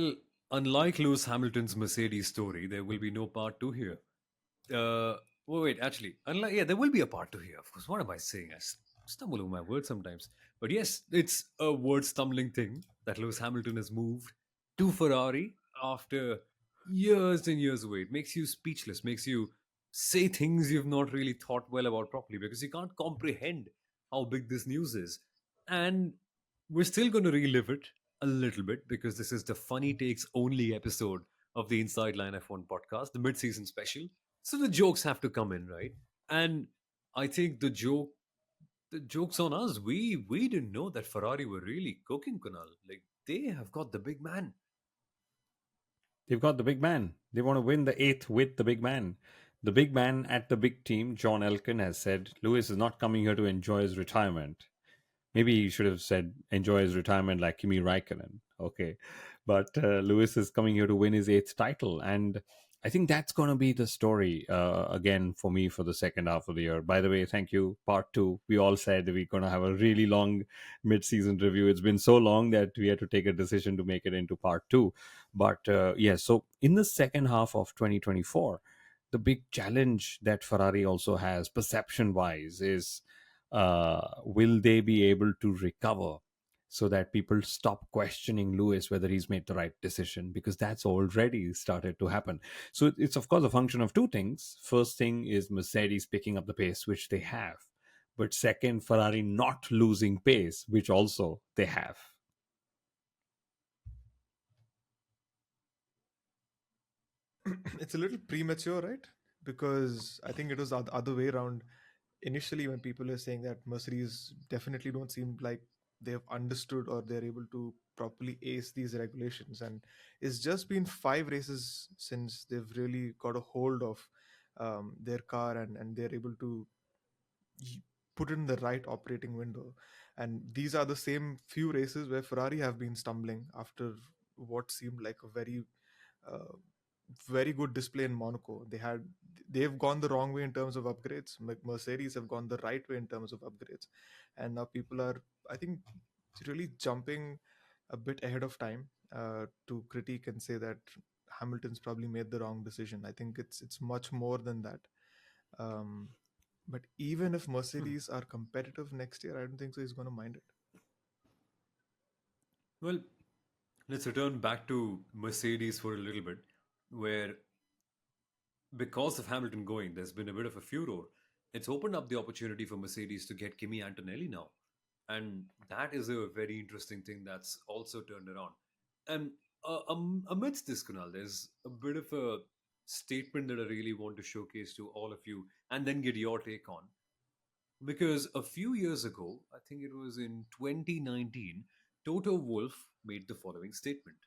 Well, unlike Lewis Hamilton's Mercedes story, there will be no part two here. Uh, wait, actually, unlike yeah, there will be a part two here. Of course, what am I saying? Stumble over my words sometimes. But yes, it's a word stumbling thing that Lewis Hamilton has moved to Ferrari after years and years away. It makes you speechless, makes you say things you've not really thought well about properly because you can't comprehend how big this news is. And we're still going to relive it a little bit because this is the funny takes only episode of the Inside Line F1 podcast, the mid-season special. So the jokes have to come in, right? And I think the joke's on us. We didn't know that Ferrari were really cooking, Kunal. Like they have got the big man. They've got the big man. They want to win the eighth with the big man. The big man at the big team, John Elkin, has said Lewis is not coming here to enjoy his retirement. Maybe he should have said enjoy his retirement like Kimi Raikkonen. Okay. But Lewis is coming here to win his eighth title. And I think that's going to be the story again for me for the second half of the year. By the way, thank you. Part two. We all said we're going to have a really long mid season review. It's been so long that we had to take a decision to make it into part two. But so in the second half of 2024, the big challenge that Ferrari also has, perception wise, is will they be able to recover so that people stop questioning Lewis whether he's made the right decision, because that's already started to happen. So it's of course a function of two things. First thing is Mercedes picking up the pace, which they have, but second, Ferrari not losing pace, which also they have. It's a little premature, right? Because I think it was the other way around. Initially, when people are saying that Mercedes definitely don't seem like they've understood or they're able to properly ace these regulations, and it's just been 5 races since they've really got a hold of their car, and they're able to y- put it in the right operating window. And these are the same few races where Ferrari have been stumbling after what seemed like a uh, very good display in Monaco. They've gone the wrong way in terms of upgrades. Mercedes have gone the right way in terms of upgrades, and now people are, I think, really jumping a bit ahead of time to critique and say that Hamilton's probably made the wrong decision. I think it's much more than that. Um, but even if Hmm. Mercedes are competitive next year, I don't think so he's going to mind it. Well, let's return back to Mercedes for a little bit, where because of Hamilton going, there's been a bit of a furor. It's opened up the opportunity for Mercedes to get Kimi Antonelli now. And that is a very interesting thing that's also turned around. And amidst this, Kunal, there's a bit of a statement that I really want to showcase to all of you and then get your take on. Because a few years ago, I think it was in 2019, Toto Wolff made the following statement.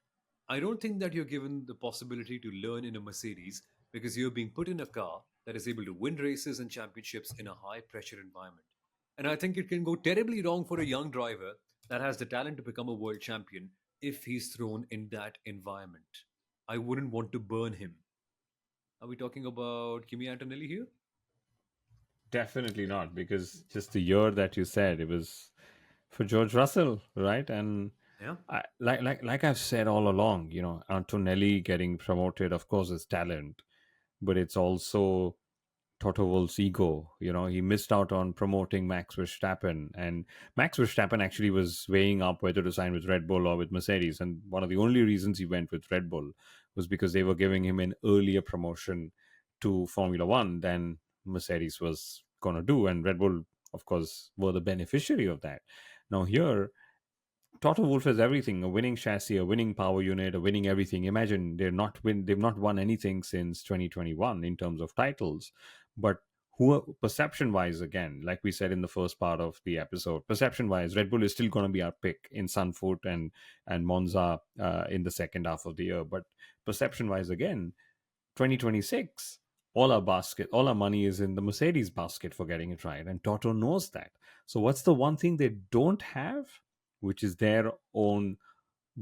I don't think that you're given the possibility to learn in a Mercedes because you're being put in a car that is able to win races and championships in a high pressure environment. And I think it can go terribly wrong for a young driver that has the talent to become a world champion if he's thrown in that environment. I wouldn't want to burn him. Are we talking about Kimi Antonelli here? Definitely not, because just the year that you said, it was for George Russell, right? And Yeah. like I've said all along, Antonelli getting promoted, of course, is talent, but it's also Toto Wolff's ego. He missed out on promoting Max Verstappen, and Max Verstappen actually was weighing up whether to sign with Red Bull or with Mercedes. And one of the only reasons he went with Red Bull was because they were giving him an earlier promotion to Formula One than Mercedes was going to do. And Red Bull, of course, were the beneficiary of that. Now, here, Toto Wolff has everything: a winning chassis, a winning power unit, a winning everything. Imagine they've not won anything since 2021 in terms of titles. But who perception wise, again, like we said in the first part of the episode, perception wise, Red Bull is still going to be our pick in Sunfoot and Monza in the second half of the year. But perception wise, again, 2026, all our money is in the Mercedes basket for getting it right, and Toto knows that. So what's the one thing they don't have, which is their own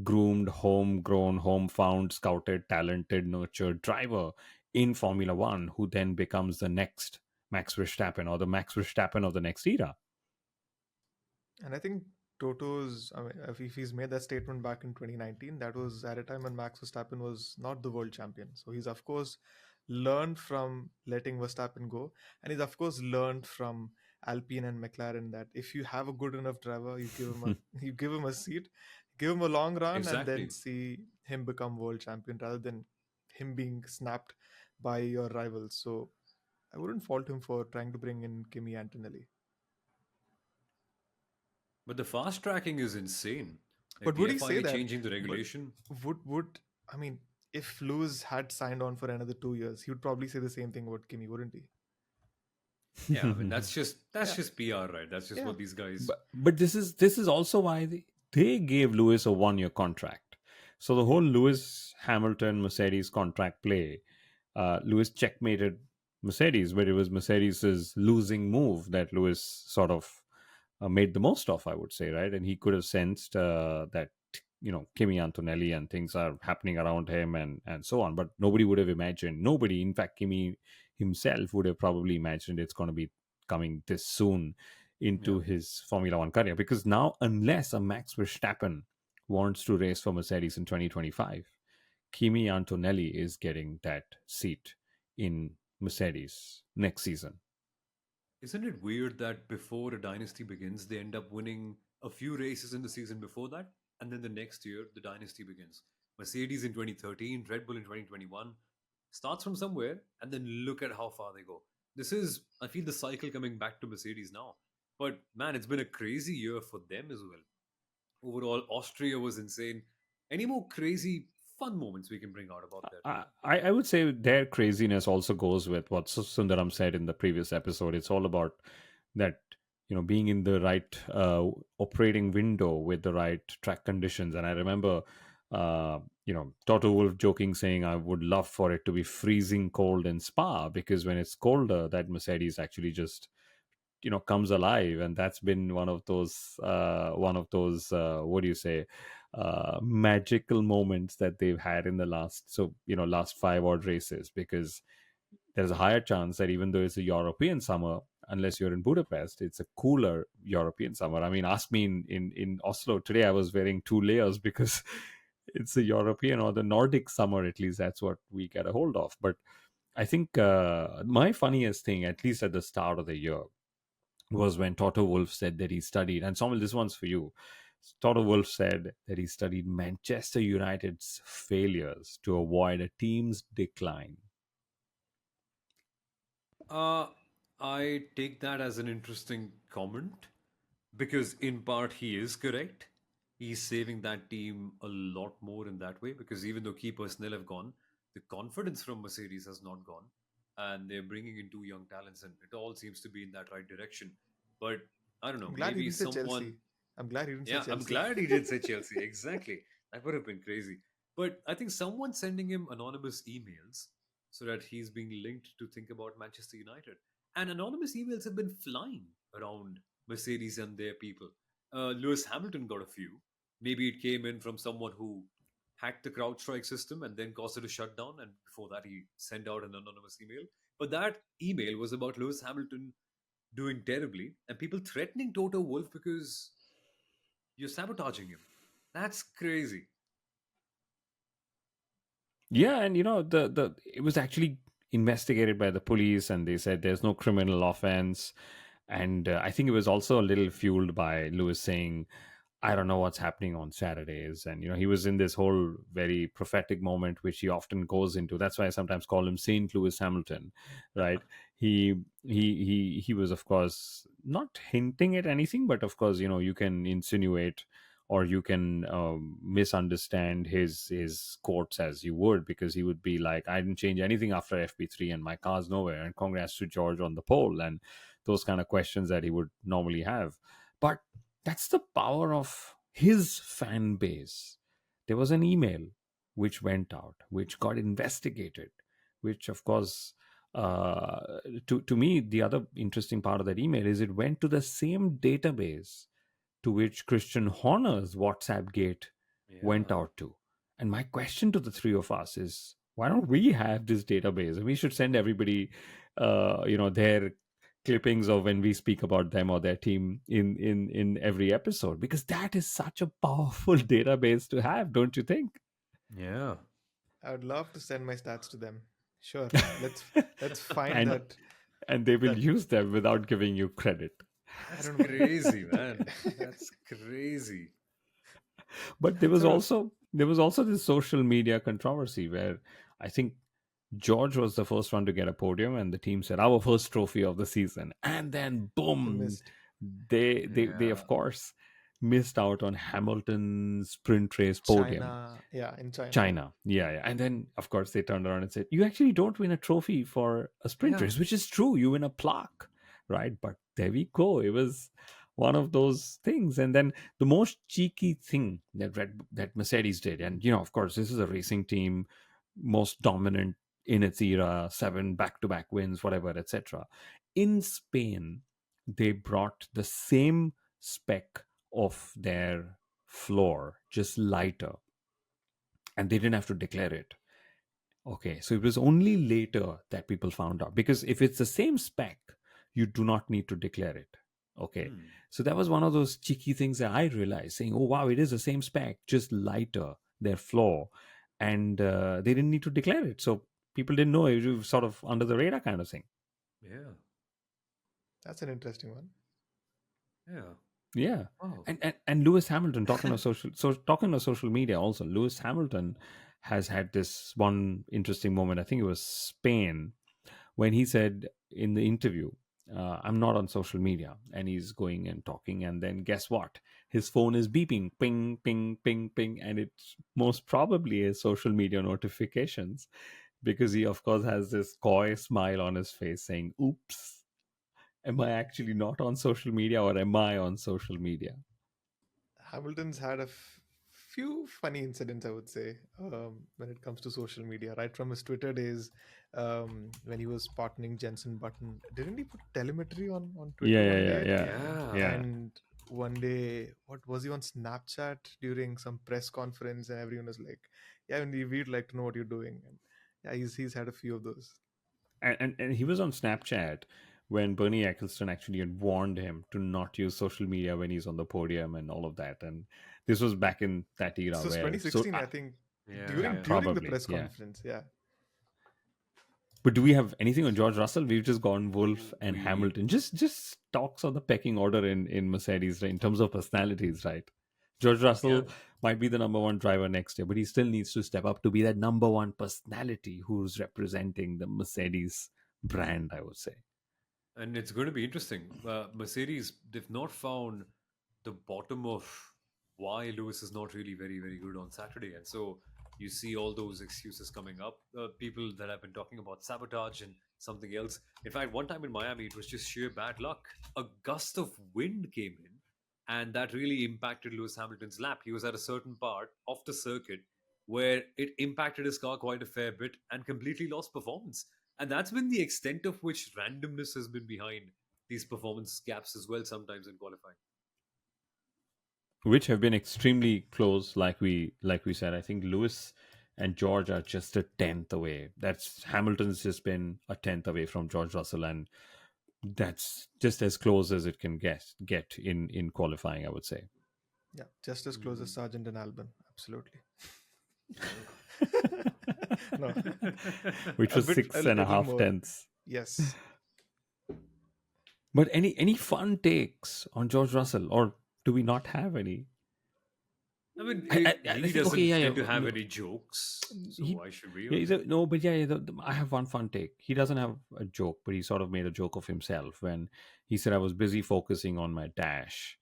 groomed, homegrown, home found, scouted, talented, nurtured driver in Formula One, who then becomes the next Max Verstappen or the Max Verstappen of the next era. And I think Toto's, I mean, if he's made that statement back in 2019, that was at a time when Max Verstappen was not the world champion. So he's, of course, learned from letting Verstappen go. And he's, of course, learned from Alpine and McLaren that if you have a good enough driver, you give him a you give him a seat, give him a long run, and then Exactly. see him become world champion rather than him being snapped by your rivals. So I wouldn't fault him for trying to bring in Kimi Antonelli. But the fast tracking is insane. Like But the would he say FIA that? changing the But regulation. would I mean, if Lewis had signed on for another 2 years, he would probably say the same thing about Kimi, wouldn't he? Yeah, I mean that's Yeah, just PR, right? That's just yeah. what these guys. but this is also why they gave Lewis a 1 year contract. So the whole Lewis Hamilton Mercedes contract play, Lewis checkmated Mercedes, but it was Mercedes's losing move that Lewis sort of made the most of, I would say, right? And he could have sensed that Kimi Antonelli and things are happening around him and so on. But nobody would have imagined. Nobody, in fact, Kimi himself would have probably imagined it's going to be coming this soon Yeah. into his Formula One career. Because now, unless a Max Verstappen wants to race for Mercedes in 2025, Kimi Antonelli is getting that seat in Mercedes next season. Isn't it weird that before a dynasty begins, they end up winning a few races in the season before that, and then the next year the dynasty begins? Mercedes in 2013, Red Bull in 2021 starts from somewhere, and then look at how far they go. This is, I feel, the cycle coming back to Mercedes now. But man, it's been a crazy year for them as well. Overall, Austria was insane. Any more crazy, fun moments we can bring out about that? I would say their craziness also goes with what Sundaram said in the previous episode. It's all about that, being in the right operating window with the right track conditions. And I remember, Toto Wolff joking, saying, I would love for it to be freezing cold in Spa, because when it's colder, that Mercedes actually just comes alive. And that's been one of those what do you say, magical moments that they've had in the last 5 odd races, because there's a higher chance that even though it's a European summer, unless you're in Budapest, it's a cooler European summer. I mean, ask me in Oslo today, I was wearing 2 layers because it's a European or the Nordic summer. At least that's what we get a hold of. But I think my funniest thing, at least at the start of the year, was when Toto Wolff said that he studied, and Samuel, this one's for you. Toto Wolff said that he studied Manchester United's failures to avoid a team's decline. Uh, I take that as an interesting comment because, in part, he is correct. He's saving that team a lot more in that way because even though key personnel have gone, the confidence from Mercedes has not gone. And they're bringing in two young talents, and it all seems to be in that right direction. But I don't know, I'm glad he maybe didn't say someone. Chelsea. I'm glad he didn't say Yeah, I'm Chelsea. glad he did say Chelsea. Exactly. That would have been crazy. But I think someone sending him anonymous emails so that he's being linked to think about Manchester United. And anonymous emails have been flying around Mercedes and their people. Lewis Hamilton got a few. Maybe it came in from someone who hacked the CrowdStrike system and then caused it to shut down. And before that, he sent out an anonymous email. But that email was about Lewis Hamilton doing terribly and people threatening Toto Wolff because you're sabotaging him. That's crazy. Yeah, and the it was actually investigated by the police, and they said there's no criminal offense. And I think it was also a little fueled by Lewis saying, I don't know what's happening on Saturdays. And, he was in this whole very prophetic moment, which he often goes into. That's why I sometimes call him Saint Lewis Hamilton, right? He was, of course, not hinting at anything, but of course, you can insinuate or you can misunderstand his quotes as you would, because he would be like, I didn't change anything after FP3 and my car's nowhere. And congrats to George on the pole. And those kind of questions that he would normally have. But that's the power of his fan base. There was an email which went out, which got investigated, which, of course, to me, the other interesting part of that email is it went to the same database to which Christian Horner's WhatsApp gate went Yeah. out to. And my question to the three of us is, why don't we have this database? And we should send everybody, their clippings of when we speak about them or their team in every episode, because that is such a powerful database to have, don't you think? Yeah. I would love to send my stats to them. Sure. Let's find and that and they will that use them without giving you credit. I That's don't know. crazy, man. That's crazy. But there That's was sort of also there was also this social media controversy where I think George was the first one to get a podium, and the team said our first trophy of the season, and then they boom, missed they Yeah. of course missed out on Hamilton's sprint race podium. China. Yeah, in China. China, yeah, and then of course they turned around and said, "You actually don't win a trophy for a sprint Yeah. race," which is true. You win a plaque, right? But there we go. It was one of those things. And then the most cheeky thing that Mercedes did, and of course, this is a racing team, most dominant in its era, 7 back-to-back wins, whatever, etc. In Spain, they brought the same spec of their floor, just lighter, and they didn't have to declare it. Okay, so it was only later that people found out, because if it's the same spec, you do not need to declare it. Okay, Hmm. so that was one of those cheeky things that I realized, saying, "Oh wow, it is the same spec, just lighter, their floor," and they didn't need to declare it, so people didn't know. It was sort of under the radar kind of thing. Yeah. That's an interesting one. Yeah. Yeah, Wow. and Lewis Hamilton, talking of social media also, Lewis Hamilton has had this one interesting moment. I think it was Spain, when he said in the interview, I'm not on social media, and he's going and talking, and then guess what? His phone is beeping, ping, ping, ping, ping, and it's most probably his social media notifications, because he, of course, has this coy smile on his face saying, oops, am I actually not on social media, or am I on social media? Hamilton's had few funny incidents, I would say, when it comes to social media. Right from his Twitter days, when he was partnering Jenson Button, didn't he put telemetry on Yeah, Twitter yeah, one yeah, day? yeah, Yeah. yeah. And one day, what was he on Snapchat during some press conference, and everyone was like, "Yeah, and we'd like to know what you're doing." And yeah, he's had a few of those. And he was on Snapchat when Bernie Eccleston actually had warned him to not use social media when he's on the podium and all of that. And this was back in that This era was where, so 2016, I think, Yeah. yeah, Yeah. during the probably, press yeah. conference. Yeah, But do we have anything on George Russell? We've just gone Wolf and We. Hamilton. Just talks on the pecking order in Mercedes, right, in terms of personalities, right? George Yeah. Russell might be the number one driver next year, but he still needs to step up to be that number one personality who's representing the Mercedes brand, I would say. And it's going to be interesting. Mercedes, they've not found the bottom of why Lewis is not really very, very good on Saturday. And so you see all those excuses coming up. People that have been talking about sabotage and something else. In fact, one time in Miami, it was just sheer bad luck. A gust of wind came in, and that really impacted Lewis Hamilton's lap. He was at a certain part of the circuit where it impacted his car quite a fair bit and completely lost performance. And that's been the extent of which randomness has been behind these performance gaps as well, sometimes in qualifying. Which have been extremely close, like we said. I think Lewis and George are just a tenth away. That's Hamilton's just been a tenth away from George Russell, and that's just as close as it can get in qualifying, I would say. yeah, just as close as Mhm. Sargent and Albon. Absolutely. Oh. No, Which was a six and a little half more. tenths. Yes. But any fun takes on George Russell, or do we not have any? I mean, I he think, okay, yeah, doesn't yeah, tend to have no, any jokes, so he, why should we? yeah, Or no, but yeah, I have one fun take. He doesn't have a joke, but he sort of made a joke of himself when he said, "I was busy focusing on my dash,"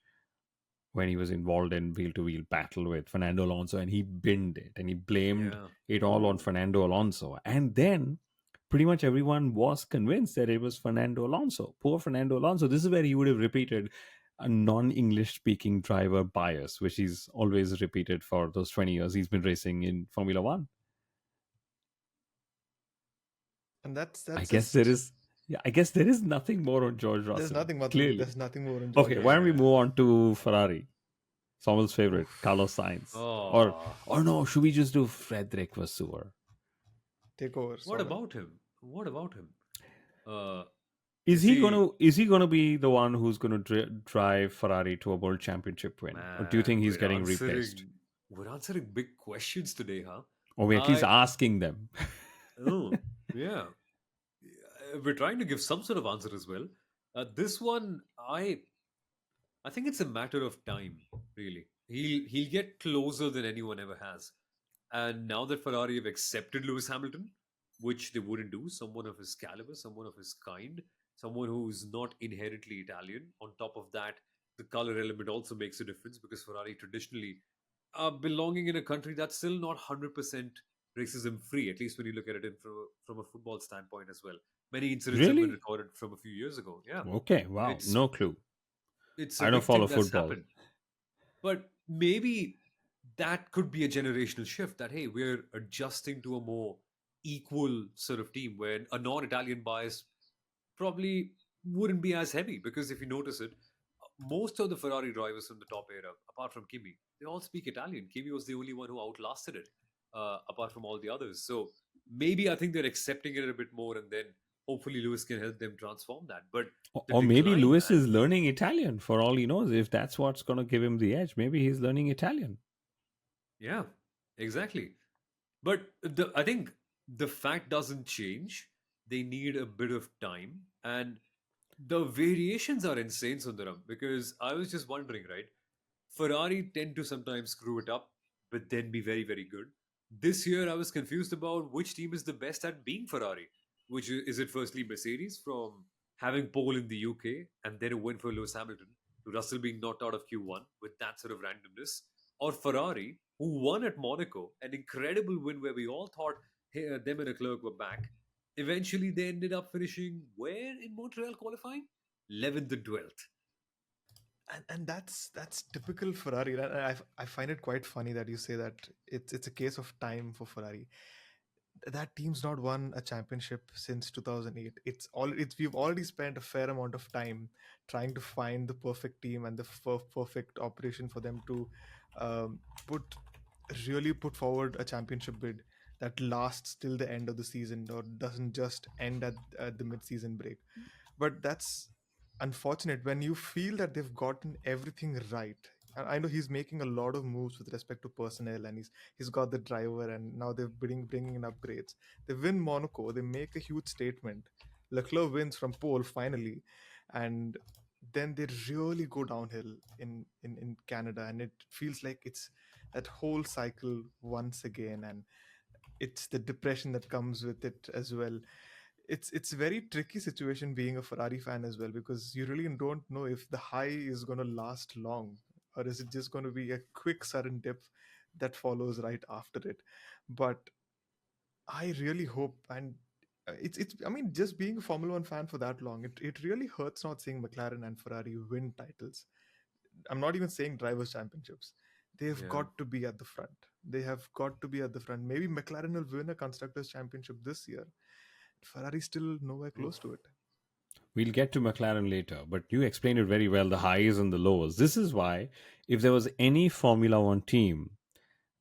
when he was involved in wheel to wheel battle with Fernando Alonso, and he binned it and he blamed yeah, it all on Fernando Alonso. And then pretty much everyone was convinced that it was Fernando Alonso. Poor Fernando Alonso. This is where he would have repeated a non English speaking driver bias, which he's always repeated for those 20 years he's been racing in Formula One. And I that's guess there just is. Yeah, I guess there is nothing more on George there's Russell. nothing more Clearly, there's nothing more in George okay. Why don't we Russell. yeah. move on to Ferrari? Someone's favorite, Carlos Oof. Sainz. Oh, Or no, should we just do Frederick Vasseur? Take over, what Soumil. about him? What about him? Uh, See, is he going to be the one who's going to drive Ferrari to a world championship win, or do you think man, he's getting replaced, we're answering big questions today, huh? or we're at least I asking them? oh yeah, we're trying to give some sort of answer as well. This one, I think it's a matter of time, really. He'll get closer than anyone ever has. And now that Ferrari have accepted Lewis Hamilton, which they wouldn't do, someone of his caliber, someone of his kind, someone who's not inherently Italian. On top of that, the color element also makes a difference because Ferrari traditionally belonging in a country that's still not 100% racism free, at least when you look at it from a football standpoint as well. Many incidents have been Really? recorded from a few years ago. Yeah, Okay, wow, it's no clue. it's a I don't big follow thing that's football. happened. But maybe that could be a generational shift that, hey, we're adjusting to a more equal sort of team where a non Italian bias probably wouldn't be as heavy. Because if you notice it, most of the Ferrari drivers from the top era, apart from Kimi, they all speak Italian. Kimi was the only one who outlasted it, apart from all the others. So maybe I think they're accepting it a bit more, and then hopefully Lewis can help them transform that. But the Or maybe decline, Lewis man, is learning Italian for all he knows. If that's what's going to give him the edge, maybe he's learning Italian. yeah, exactly. But I think the fact doesn't change. They need a bit of time, and the variations are insane, Sundaram. Because I was just wondering, right? Ferrari tend to sometimes screw it up, but then be very, very good. This year, I was confused about which team is the best at being Ferrari. Which is it? Firstly, Mercedes from having pole in the UK and then a win for Lewis Hamilton to Russell being knocked out of Q1 with that sort of randomness, or Ferrari who won at Monaco, an incredible win where we all thought, hey, them and Leclerc were back. Eventually, they ended up finishing where in Montreal qualifying? 11th and 12th. And that's typical Ferrari. And I find it quite funny that you say that it's a case of time for Ferrari. That team's not won a championship since 2008. It's we've already spent a fair amount of time trying to find the perfect team and the perfect operation for them to um, put really put forward a championship bid that lasts till the end of the season or doesn't just end at the mid-season break. But that's unfortunate when you feel that they've gotten everything right. And I know he's making a lot of moves with respect to personnel, and he's got the driver, and now they're bringing in upgrades. They win Monaco, they make a huge statement. Leclerc wins from pole finally, and then they really go downhill in Canada, and it feels like it's that whole cycle once again, and it's the depression that comes with it as well. It's a very tricky situation being a Ferrari fan as well, because you really don't know if the high is going to last long, or is it just going to be a quick sudden dip that follows right after it. But I really hope, and it's I mean, just being a Formula One fan for that long, it really hurts not seeing McLaren and Ferrari win titles. I'm not even saying drivers championships. They've Yeah. got to be at the front. They have got to be at the front. Maybe McLaren will win a constructors championship this year. Ferrari's still nowhere close Oof. to it. We'll get to McLaren later, but you explained it very well, the highs and the lows. This is why, if there was any Formula One team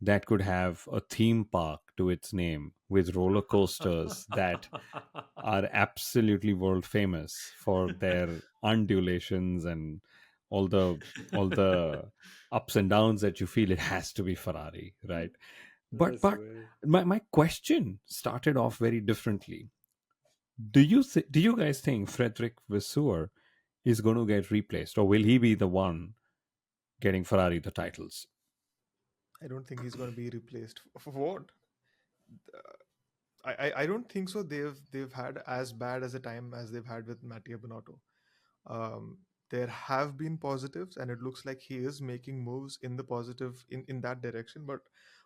that could have a theme park to its name with roller coasters that are absolutely world famous for their undulations and all the all the ups and downs that you feel, it has to be Ferrari, right? but That's but right. my question started off very differently. Do you guys think Frederick Vasseur is going to get replaced, or will he be the one getting Ferrari the titles? I don't think he's going to be replaced. For what? I don't think so. They've had as bad as a time as they've had with Mattia Bonotto. Um, there have been positives, and it looks like he is making moves in the positive in that direction. But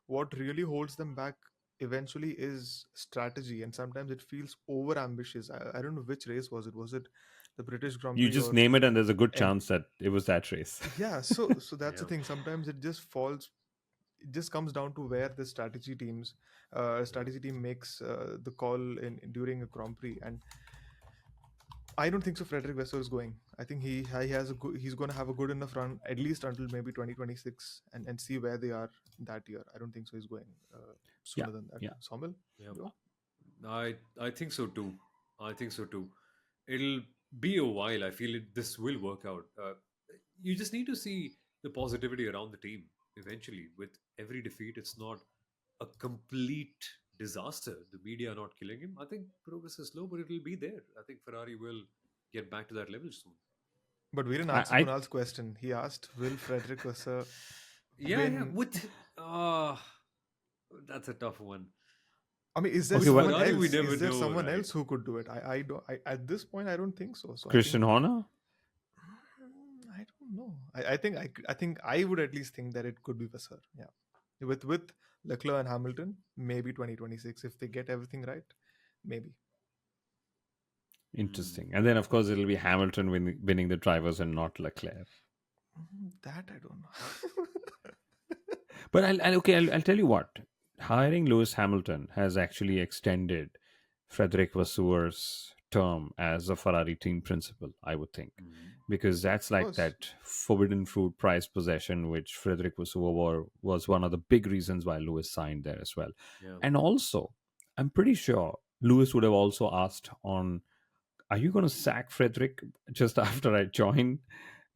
what really holds them back eventually is strategy, and sometimes it feels over ambitious. I don't know which race was it. Was it the British Grand You Prix just or name it, and there's a good and chance that it was that race. yeah, so that's the Yeah. thing. Sometimes it just falls. It just comes down to where the Yeah. strategy team makes the call during a Grand Prix. And I don't think so. Frederick Vasseur is going. I think he has a good, he's going to have a good enough run at least until maybe 2026, and see where they are that year. I don't think so. He's going Yeah, sooner than that. yeah. Somil, Yeah. bro. I think so too. I think so too. It'll. be a while. I feel this will work out. You just need to see the positivity around the team eventually. With every defeat, it's not a complete disaster. The media are not killing him. I think progress is slow, but it will be there. I think Ferrari will get back to that level soon. But we didn't answer I Kunal's question. He asked, "Will Frederick Vasseur Yeah, yeah. win?" With uh that's a tough one. I mean, is there okay. With Well, someone Ferrari, we else? never Is there know, someone right? else who could do it? I don't. At this point, I don't think so. So I think Christian Horner. I don't know. I think I would at least think that it could be Vassar. Yeah, with Leclerc and Hamilton, maybe 2026 if they get everything right, maybe. Hmm. Interesting. And then, of course, it'll be Hamilton winning the drivers and not Leclerc. That I don't know. But I'll tell you what. Hiring Lewis Hamilton has actually extended Frederick Vasseur's term as a Ferrari team principal, I would think. Hmm. Because that's Of like course. that forbidden fruit prize possession, which Frederick Vasseur was one of the big reasons why Lewis signed there as well. Yeah. And also, I'm pretty sure Lewis would have also asked on, are you going to sack Frederick just after I join?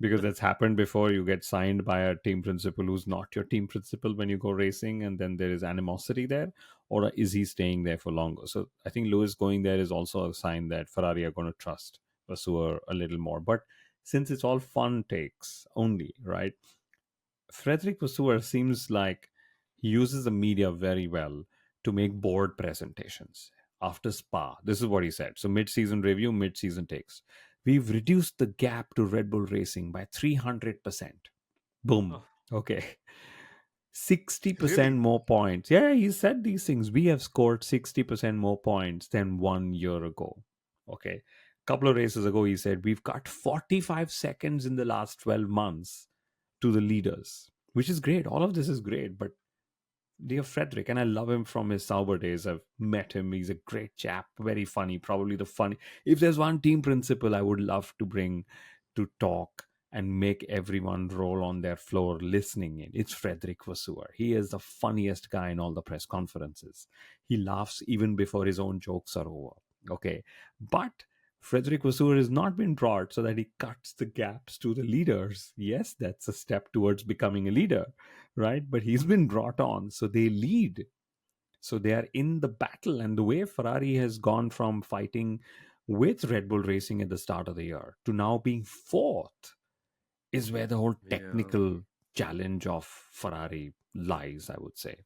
Because that's happened before. You get signed by a team principal who's not your team principal when you go racing, and then there is animosity there. Or is he staying there for longer? So I think Lewis going there is also a sign that Ferrari are going to trust Vasseur a little more. But since it's all fun takes only, right? Frederick Vasseur seems like he uses the media very well to make board presentations. After Spa, this is what he said. So, mid season review, mid season takes. We've reduced the gap to Red Bull Racing by 300%. Boom. Oh, Okay. 60% Really? more points. Yeah, he said these things. We have scored 60% more points than 1 year ago. Okay. Couple of races ago, he said, we've got 45 seconds in the last 12 months to the leaders, which is great. All of this is great. But dear Frederick, and I love him from his Sauber days. I've met him. He's a great chap, very funny, probably the funny. If there's one team principal I would love to bring to talk and make everyone roll on their floor listening in, it's Frederick Vasseur. He is the funniest guy in all the press conferences. He laughs even before his own jokes are over. Okay. But Frederick Vasseur has not been brought so that he cuts the gaps to the leaders. Yes, that's a step towards becoming a leader, right? But he's been brought on, so they lead. So they are in the battle. And the way Ferrari has gone from fighting with Red Bull Racing at the start of the year to now being fourth is where the whole yeah. technical challenge of Ferrari lies, I would say.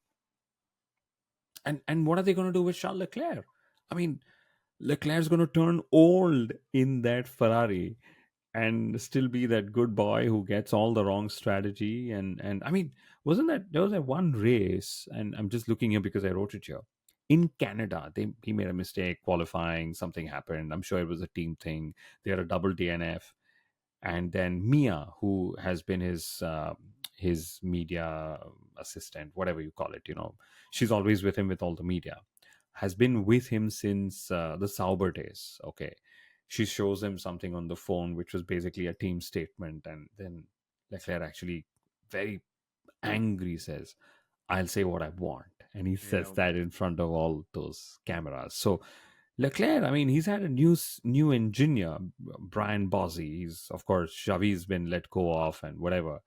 And what are they going to do with Charles Leclerc? I mean, Leclerc's going to turn old in that Ferrari and still be that good boy who gets all the wrong strategy. And I mean, wasn't that there was that one race? And I'm just looking here because I wrote it here. In Canada, he made a mistake qualifying. Something happened. I'm sure it was a team thing. They had a double DNF, and then Mia, who has been his media assistant, whatever you call it, she's always with him with all the media, has been with him since the Sauber days. Okay, she shows him something on the phone, which was basically a team statement, and then Leclerc actually very angry says, I'll say what I want. And he says Yeah. that in front of all those cameras. So Leclerc, I mean, he's had a new engineer, Brian Bozzi. He's, of course, Xavi's been let go of and whatever.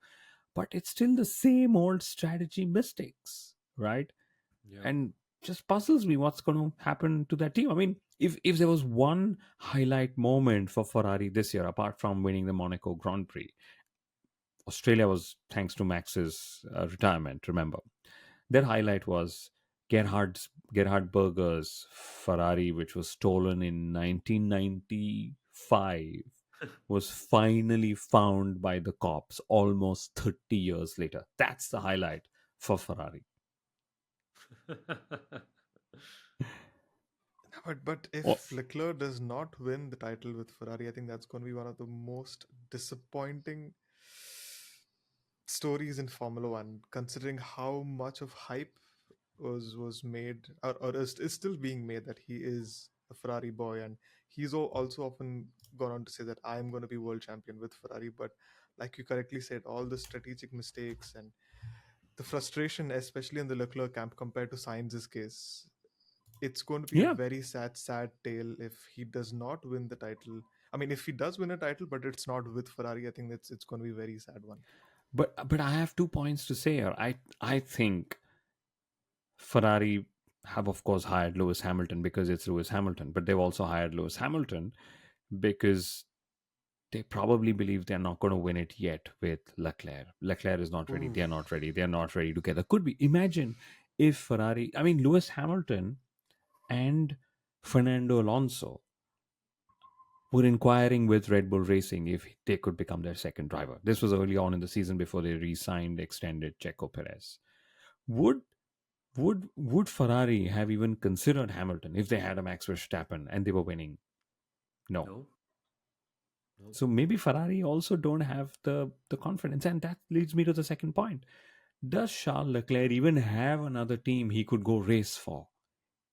But it's still the same old strategy mistakes, right? Yeah. And just puzzles me what's going to happen to that team. I mean, if there was one highlight moment for Ferrari this year, apart from winning the Monaco Grand Prix, Australia was thanks to Max's retirement, remember. Their highlight was Gerhard Berger's Ferrari, which was stolen in 1995, was finally found by the cops almost 30 years later. That's the highlight for Ferrari. But Oh, if Leclerc does not win the title with Ferrari, I think that's going to be one of the most disappointing stories in Formula One, considering how much of hype was made or is still being made that he is a Ferrari boy, and he's also often gone on to say that I am going to be world champion with Ferrari. But like you correctly said, all the strategic mistakes and the frustration, especially in the Leclerc camp compared to Sainz's case, it's going to be a yeah. very sad, sad tale if he does not win the title. I mean, if he does win a title, but it's not with Ferrari, I think it's going to be a very sad one. But I have 2 points to say here. I think Ferrari have of course hired Lewis Hamilton because it's Lewis Hamilton, but they've also hired Lewis Hamilton because they probably believe they're not going to win it yet with Leclerc. Leclerc is not ready. They're not Oof. ready. They're not ready together. Could be. Imagine if Ferrari, I mean, Lewis Hamilton and Fernando Alonso were inquiring with Red Bull Racing if they could become their second driver. This was early on in the season before they re-signed, extended Checo Perez. Would would Ferrari have even considered Hamilton if they had a Max Verstappen and they were winning? No. No, no. So maybe Ferrari also don't have the confidence, and that leads me to the second point. Does Charles Leclerc even have another team he could go race for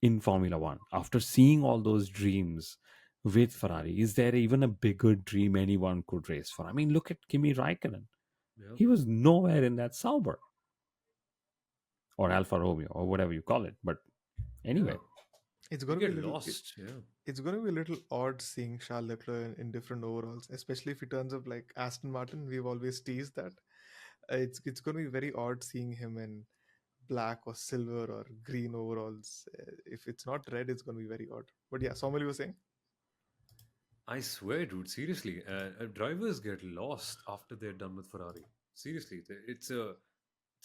in Formula One after seeing all those dreams with Ferrari? Is there even a bigger dream anyone could race for? I mean, look at Kimi Raikkonen. Yeah, He was nowhere in that Sauber or Alfa Romeo or whatever you call it. But yeah. anyway, It's You going to be get a little. lost. Yeah. It's going to be a little odd seeing Charles Leclerc in different overalls, especially if he turns up like Aston Martin. We've always teased that. It's going to be very odd seeing him in black or silver or green overalls. If it's not red, it's going to be very odd. But yeah, Somal, you were saying? I swear, dude. Seriously, drivers get lost after they're done with Ferrari. Seriously, it's a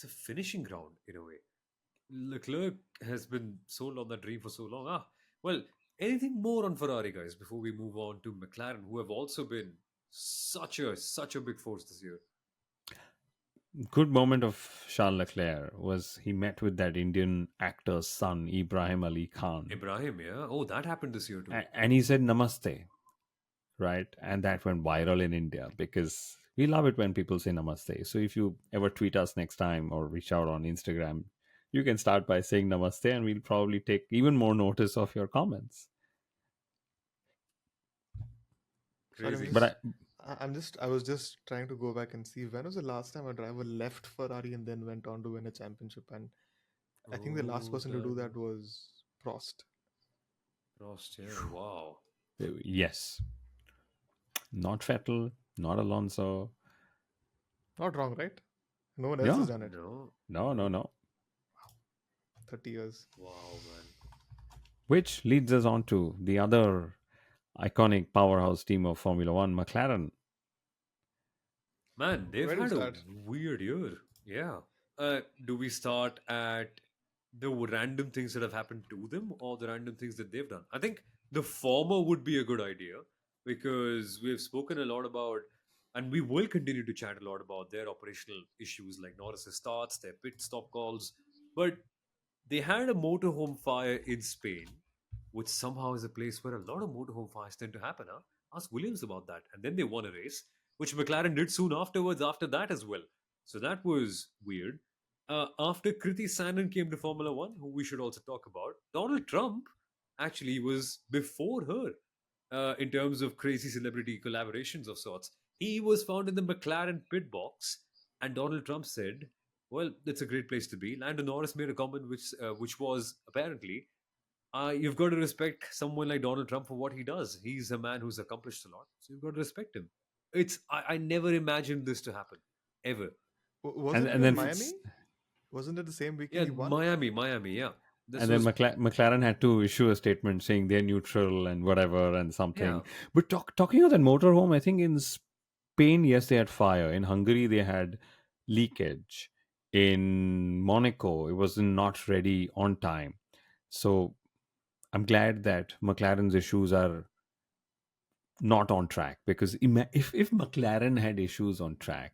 finishing ground in a way. Leclerc has been sold on that dream for so long. Well, anything more on Ferrari, guys, before we move on to McLaren, who have also been such a big force this year. good moment of Charles Leclerc was he met with that Indian actor's son, Ibrahim Ali Khan, Ibrahim, yeah. Oh, that happened this year too. and he said namaste, right? And that went viral in India because we love it when people say namaste. So if you ever tweet us next time or reach out on Instagram, you can start by saying namaste, and we'll probably take even more notice of your comments. Sorry, Crazy. But I was just trying to go back and see when was the last time a driver left Ferrari and then went on to win a championship. And I think the last Oh, person to that do that was Prost. Prost, yeah. Wow. yes, not Vettel, not Alonso. Not wrong, right? No one else has Yeah, done it. No. no. 30 years. Wow, man. Which leads us on to the other iconic powerhouse team of Formula One, McLaren. Man, they've Where do we had a start? weird year. Yeah. Do we start at the random things that have happened to them or the random things that they've done? I think the former would be a good idea because we've spoken a lot about, and we will continue to chat a lot about their operational issues like Norris's starts, their pit stop calls. But they had a motorhome fire in Spain, which somehow is a place where a lot of motorhome fires tend to happen. Huh? Ask Williams about that. And then they won a race, which McLaren did soon afterwards, after that as well. So that was weird. After Kriti Sanon came to Formula One, who we should also talk about, Donald Trump actually was before her in terms of crazy celebrity collaborations of sorts. He was found in the McLaren pit box, and Donald Trump said, "Well, it's a great place to be." Lando Norris made a comment which was apparently, "You've got to respect someone like Donald Trump for what he does. He's a man who's accomplished a lot, so you've got to respect him." I never imagined this to happen ever. Wasn't it And in then Miami? Wasn't it the same weekend Yeah, he won? Miami. Yeah, this and then was McLaren had to issue a statement saying they're neutral and whatever and yeah. something. But talking of that motorhome, I think in Spain, yes, they had fire. In Hungary, they had leakage. In Monaco, it was not ready on time. So I'm glad that McLaren's issues are not on track because if McLaren had issues on track,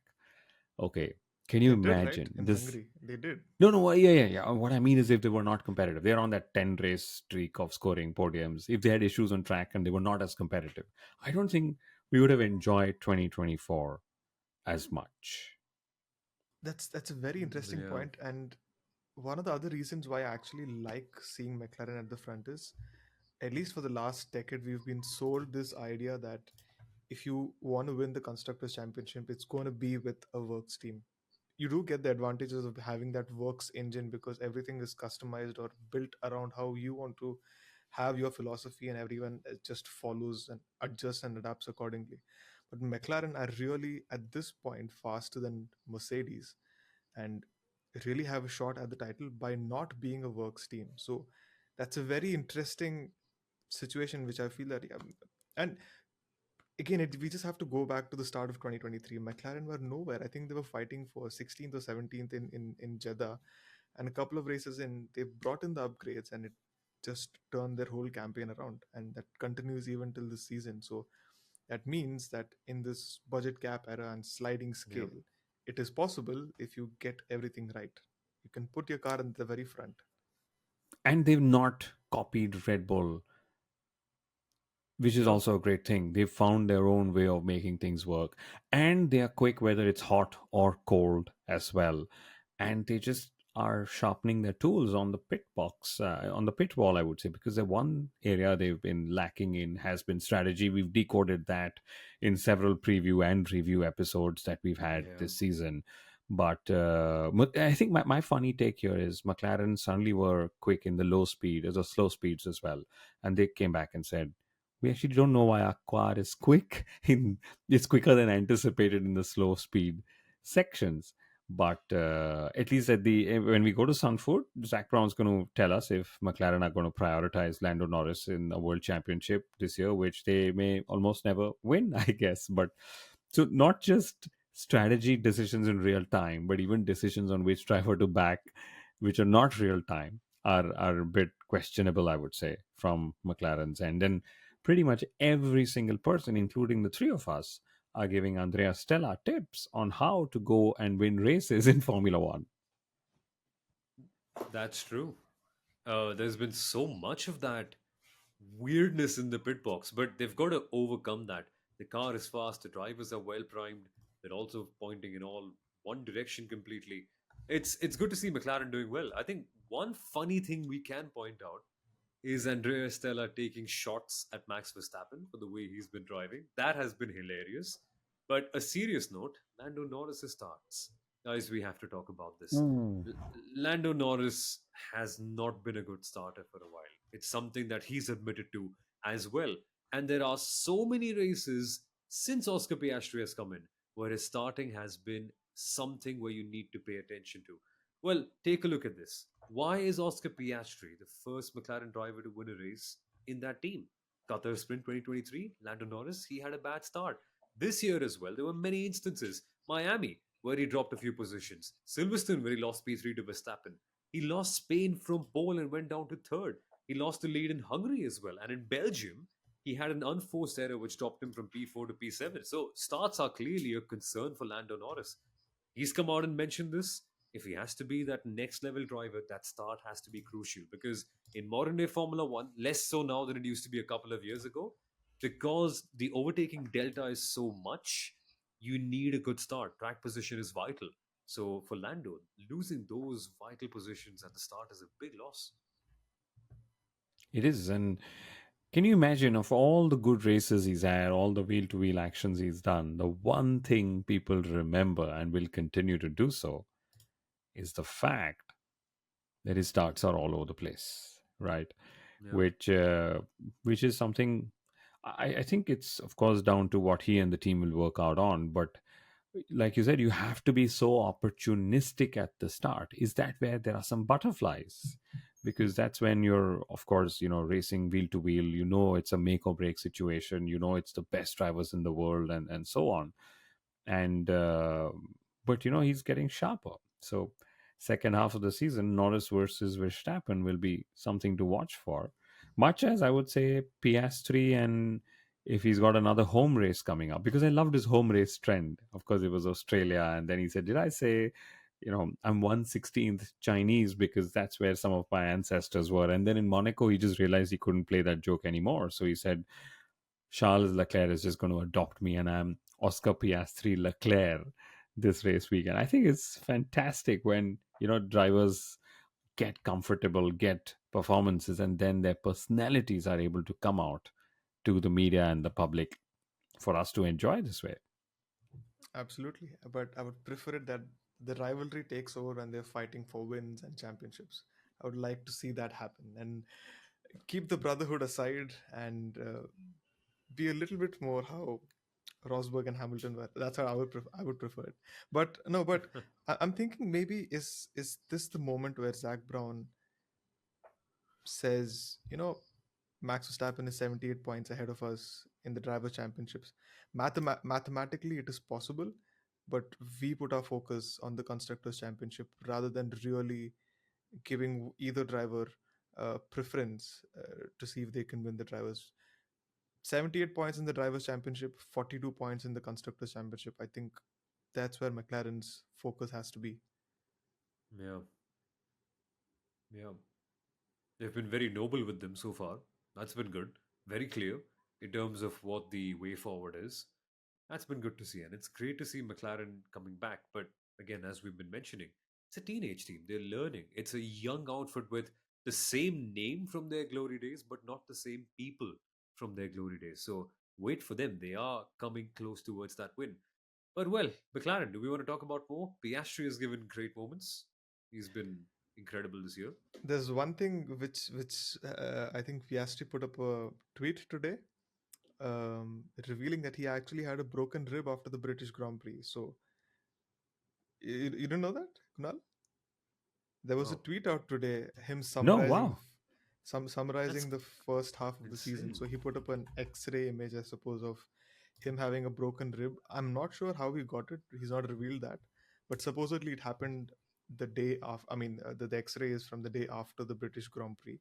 okay, can you They did, right? imagine In this? Hungary. They did. No. Yeah. What I mean is, if they were not competitive, they're on that 10 race streak of scoring podiums. If they had issues on track and they were not as competitive, I don't think we would have enjoyed 2024 as much. That's a very interesting Yeah. point. And one of the other reasons why I actually like seeing McLaren at the front is, at least for the last decade, we've been sold this idea that if you want to win the Constructors' Championship, it's going to be with a works team. You do get the advantages of having that works engine because everything is customized or built around how you want to have your philosophy and everyone just follows and adjusts and adapts accordingly. But McLaren are really at this point faster than Mercedes, and really have a shot at the title by not being a works team. So that's a very interesting situation, which I feel that, yeah, and again, we just have to go back to the start of 2023. McLaren were nowhere. I think they were fighting for 16th or 17th in Jeddah, and a couple of races in, they brought in the upgrades, and it just turned their whole campaign around, and that continues even till this season. So that means that in this budget cap era and sliding Yeah. scale, it is possible if you get everything right. You can put your car in the very front. And they've not copied Red Bull, which is No. also a great thing. They've found their own way of making things work. And they are quick whether it's hot or cold as well. And they just are sharpening their tools on the pit box, on the pit wall, I would say, because the one area they've been lacking in has been strategy. We've decoded that in several preview and review episodes that we've had Yeah. this season. But I think my funny take here is McLaren suddenly were quick in the low speed, the slow speeds as well. And they came back and said, we actually don't know why our car is quick in it's quicker than anticipated in the slow speed sections. But at least when we go to Sunfoot, Zach Brown's going to tell us if McLaren are going to prioritize Lando Norris in a world championship this year, which they may almost never win, I guess. But so not just strategy decisions in real time, but even decisions on which driver to back, which are not real time, are a bit questionable, I would say, from McLaren's end. And pretty much every single person, including the three of us, are giving Andrea Stella tips on how to go and win races in Formula One. That's true. There's been so much of that weirdness in the pit box, but they've got to overcome that. The car is fast, the drivers are well primed, they're also pointing in all one direction completely. It's good to see McLaren doing well. I think one funny thing we can point out is Andrea Stella taking shots at Max Verstappen for the way he's been driving. That has been hilarious. But a serious note, Lando Norris starts. Guys, we have to talk about this. Ooh. L- Lando Norris has not been a good starter for a while. It's something that he's admitted to as well. And there are so many races since Oscar Piastri has come in where his starting has been something where you need to pay attention to. Well, take a look at this. Why is Oscar Piastri the first McLaren driver to win a race in that team? Qatar Sprint 2023, Lando Norris, he had a bad start. This year as well, there were many instances. Miami, where he dropped a few positions. Silverstone, where he lost P3 to Verstappen. He lost Spain from pole and went down to third. He lost the lead in Hungary as well. And in Belgium, he had an unforced error which dropped him from P4 to P7. So starts are clearly a concern for Lando Norris. He's come out and mentioned this. If he has to be that next level driver, that start has to be crucial because in modern day Formula One, less so now than it used to be a couple of years ago, because the overtaking delta is so much, you need a good start. Track position is vital. So for Lando, losing those vital positions at the start is a big loss. It is. And can you imagine, of all the good races he's had, all the wheel to wheel actions he's done, the one thing people remember and will continue to do so is the fact that his starts are all over the place, right? Yeah. Which which is something I think it's of course down to what he and the team will work out on. But like you said, you have to be so opportunistic at the start. Is that where there are some butterflies? Because that's when you're, of course, racing wheel to wheel. You know, it's a make or break situation. You know, it's the best drivers in the world, and so on. And but he's getting sharper. So second half of the season, Norris versus Verstappen will be something to watch for. Much as I would say PS3, and if he's got another home race coming up, because I loved his home race trend. Of course, it was Australia, and then he said, "Did I say?" I'm 1/16th Chinese because that's where some of my ancestors were. And then in Monaco, he just realized he couldn't play that joke anymore. So he said, Charles Leclerc is just going to adopt me, and I'm Oscar Piastri Leclerc this race weekend. I think it's fantastic when drivers get comfortable, get performances, and then their personalities are able to come out to the media and the public for us to enjoy this way. Absolutely. But I would prefer it that the rivalry takes over when they're fighting for wins and championships. I would like to see that happen. And keep the brotherhood aside and be a little bit more how Rosberg and Hamilton were. That's how I would prefer it. But no, but I'm thinking maybe is this the moment where Zach Brown says, Max Verstappen is 78 points ahead of us in the driver championships. Mathematically, it is possible, but we put our focus on the constructors championship rather than really giving either driver preference to see if they can win the drivers. 78 points in the drivers championship, 42 points in the constructors championship. I think that's where McLaren's focus has to be. Yeah, yeah. They've been very noble with them so far. That's been good. Very clear in terms of what the way forward is. That's been good to see. And it's great to see McLaren coming back. But again, as we've been mentioning, it's a teenage team. They're learning. It's a young outfit with the same name from their glory days, but not the same people from their glory days. So wait for them. They are coming close towards that win. But well, McLaren, do we want to talk about more? Piastri has given great moments. He's been incredible this year. There's one thing which I think Piastri put up a tweet today, revealing that he actually had a broken rib after the British Grand Prix. So you didn't know that, Kunal? There was a Oh, tweet out today, him No, summarizing wow. that's the first half of the season. insane. So he put up an X-ray image, I suppose, of him having a broken rib. I'm not sure how he got it. He's not revealed that, but supposedly it happened the day of. I mean, the X-ray is from the day after the British Grand Prix,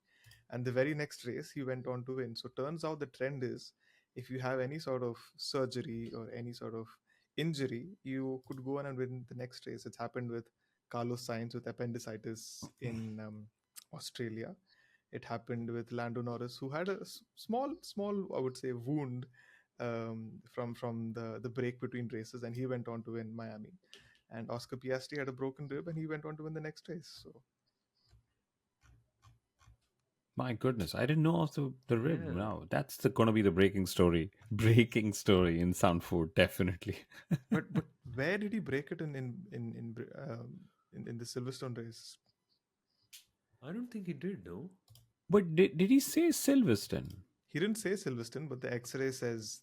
and the very next race he went on to win. So turns out the trend is, if you have any sort of surgery or any sort of injury, you could go on and win the next race. It's happened with Carlos Sainz with appendicitis in Australia. It happened with Lando Norris, who had a small, I would say, wound from the break between races, and he went on to win Miami. And Oscar Piastri had a broken rib, and he went on to win the next race. So My goodness, I didn't know of the rib. Yeah. Now that's going to be the breaking story. Breaking story in Sound Food, definitely. but where did he break it in the Silverstone race? I don't think he did, no? But did he say Silverstone? He didn't say Silverstone, but the X-ray says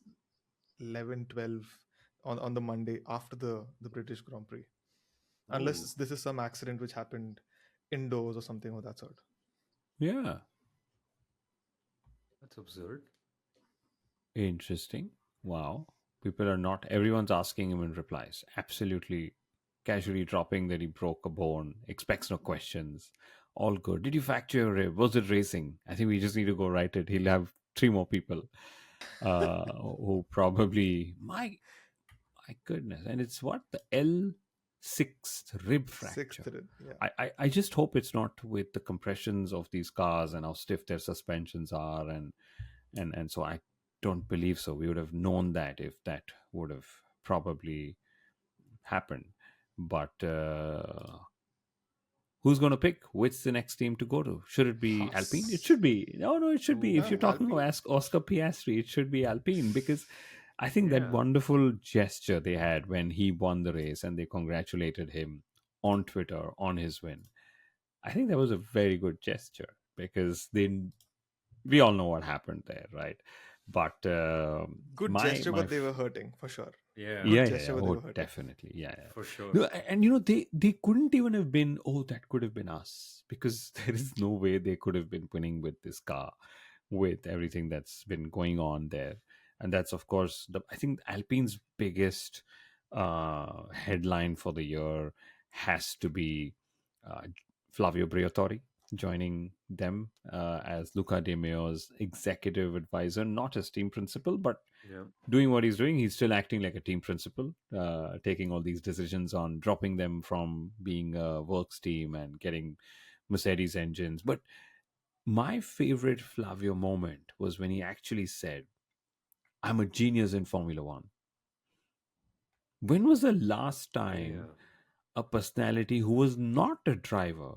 11, 12 on the Monday after the British Grand Prix. Oh, Unless this is some accident which happened indoors or something of that sort. Yeah, that's absurd. interesting. Wow. People are not. Everyone's asking him in replies. Absolutely, casually dropping that he broke a bone. Expects no questions. All good. Did you fracture your rib? Was it racing? I think we just need to go write it. He'll have three more people who probably my goodness. And it's what? The L6th rib Sixth, fracture. yeah. I just hope it's not with the compressions of these cars and how stiff their suspensions are. And so I don't believe so. We would have known that if that would have probably happened. But who's going to pick which the next team to go to? Should it be Alpine? It Haas. should be. No, it should be. If Oh, you're talking Alpine. about Oscar Piastri, it should be Alpine because I think that yeah. wonderful gesture they had when he won the race and they congratulated him on Twitter on his win. I think that was a very good gesture because we all know what happened there, right? But Good gesture, but they were hurting for sure. Yeah, Good yeah. gesture, but they Oh, were hurting. definitely. Yeah, yeah. for sure. No, and they couldn't even have been. Oh, that could have been us because there is no way they could have been winning with this car, with everything that's been going on there, and that's of course I think Alpine's biggest headline for the year has to be uh, Flavio Briatore joining them as Luca De Meo's executive advisor, not as team principal, but Yeah. doing what he's doing, he's still acting like a team principal, taking all these decisions on dropping them from being a works team and getting Mercedes engines. But my favorite Flavio moment was when he actually said, I'm a genius in Formula One. When was the last time Yeah. a personality who was not a driver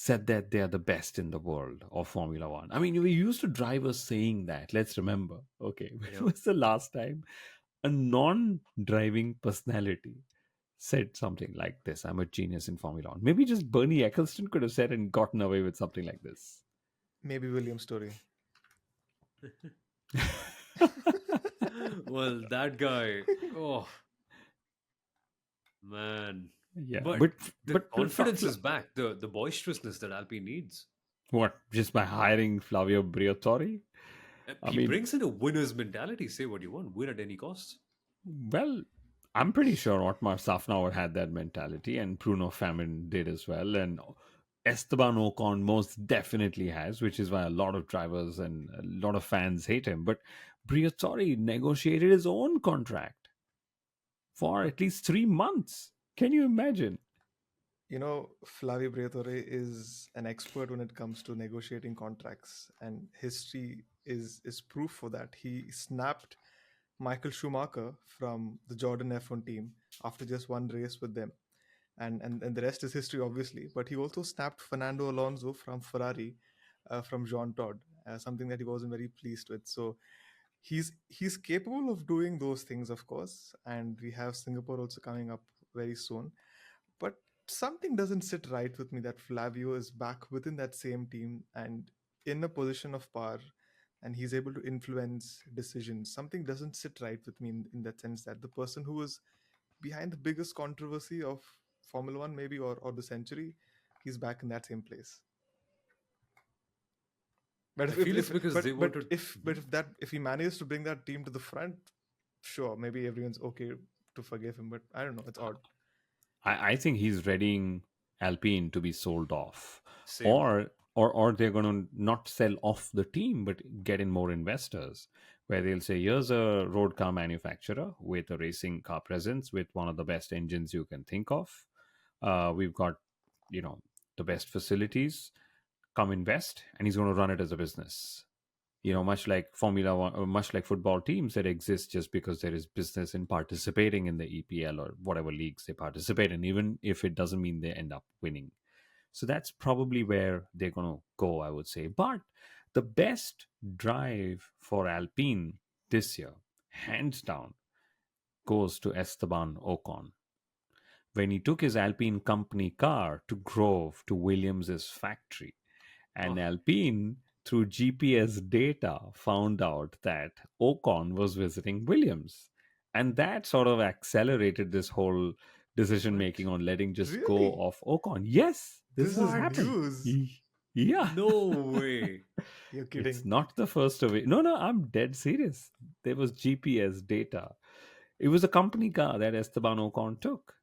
said that they are the best in the world of Formula One? I mean, we used to drivers saying that. Let's remember. Okay, Yeah. when was the last time a non-driving personality said something like this? I'm a genius in Formula One. Maybe just Bernie Eccleston could have said and gotten away with something like this. Maybe Williams' story. Well, that guy, oh man. Yeah, But but the but confidence is back, the boisterousness that Alpine needs. what? Just by hiring Flavio Briatore? I He mean, brings in a winner's mentality. Say what you want, win at any cost. well, I'm pretty sure Otmar Safnauer had that mentality, and Bruno Famin did as well, and Esteban Ocon most definitely has, which is why a lot of drivers and a lot of fans hate him. But Briatore negotiated his own contract for at least 3 months. Can you imagine? Flavio Briatore is an expert when it comes to negotiating contracts, and history is proof for that. He snapped Michael Schumacher from the Jordan F1 team after just one race with them. And the rest is history, obviously. But he also snapped Fernando Alonso from Ferrari, from Jean Todt, something that he wasn't very pleased with. So he's capable of doing those things, of course. And we have Singapore also coming up very soon. But something doesn't sit right with me that Flavio is back within that same team and in a position of power, and he's able to influence decisions. Something doesn't sit right with me in that sense that the person who was behind the biggest controversy of Formula One, maybe, or the century, he's back in that same place. But I feel it's if because they wanted. but if he manages to bring that team to the front, sure, maybe everyone's okay to forgive him. But I don't know, it's odd. I think he's readying Alpine to be sold off, Same. or they're going to not sell off the team, but get in more investors, where they'll say, "Here's a road car manufacturer with a racing car presence, with one of the best engines you can think of. We've got, you know, the best facilities. Come invest," and he's going to run it as a business. Much like Formula One, or much like football teams that exist just because there is business in participating in the EPL or whatever leagues they participate in, even if it doesn't mean they end up winning. So that's probably where they're going to go, I would say. But the best drive for Alpine this year, hands down, goes to Esteban Ocon when he took his Alpine company car to Grove to Williams's factory. And Oh, Alpine, through GPS data, found out that Ocon was visiting Williams. And that sort of accelerated this whole decision What? making on letting just go Really? of Ocon. Yes, this This has is what? happened. news. Yeah, No way. You're it's kidding. not the first of it. No, no, I'm dead serious. There was GPS data. It was a company car that Esteban Ocon took.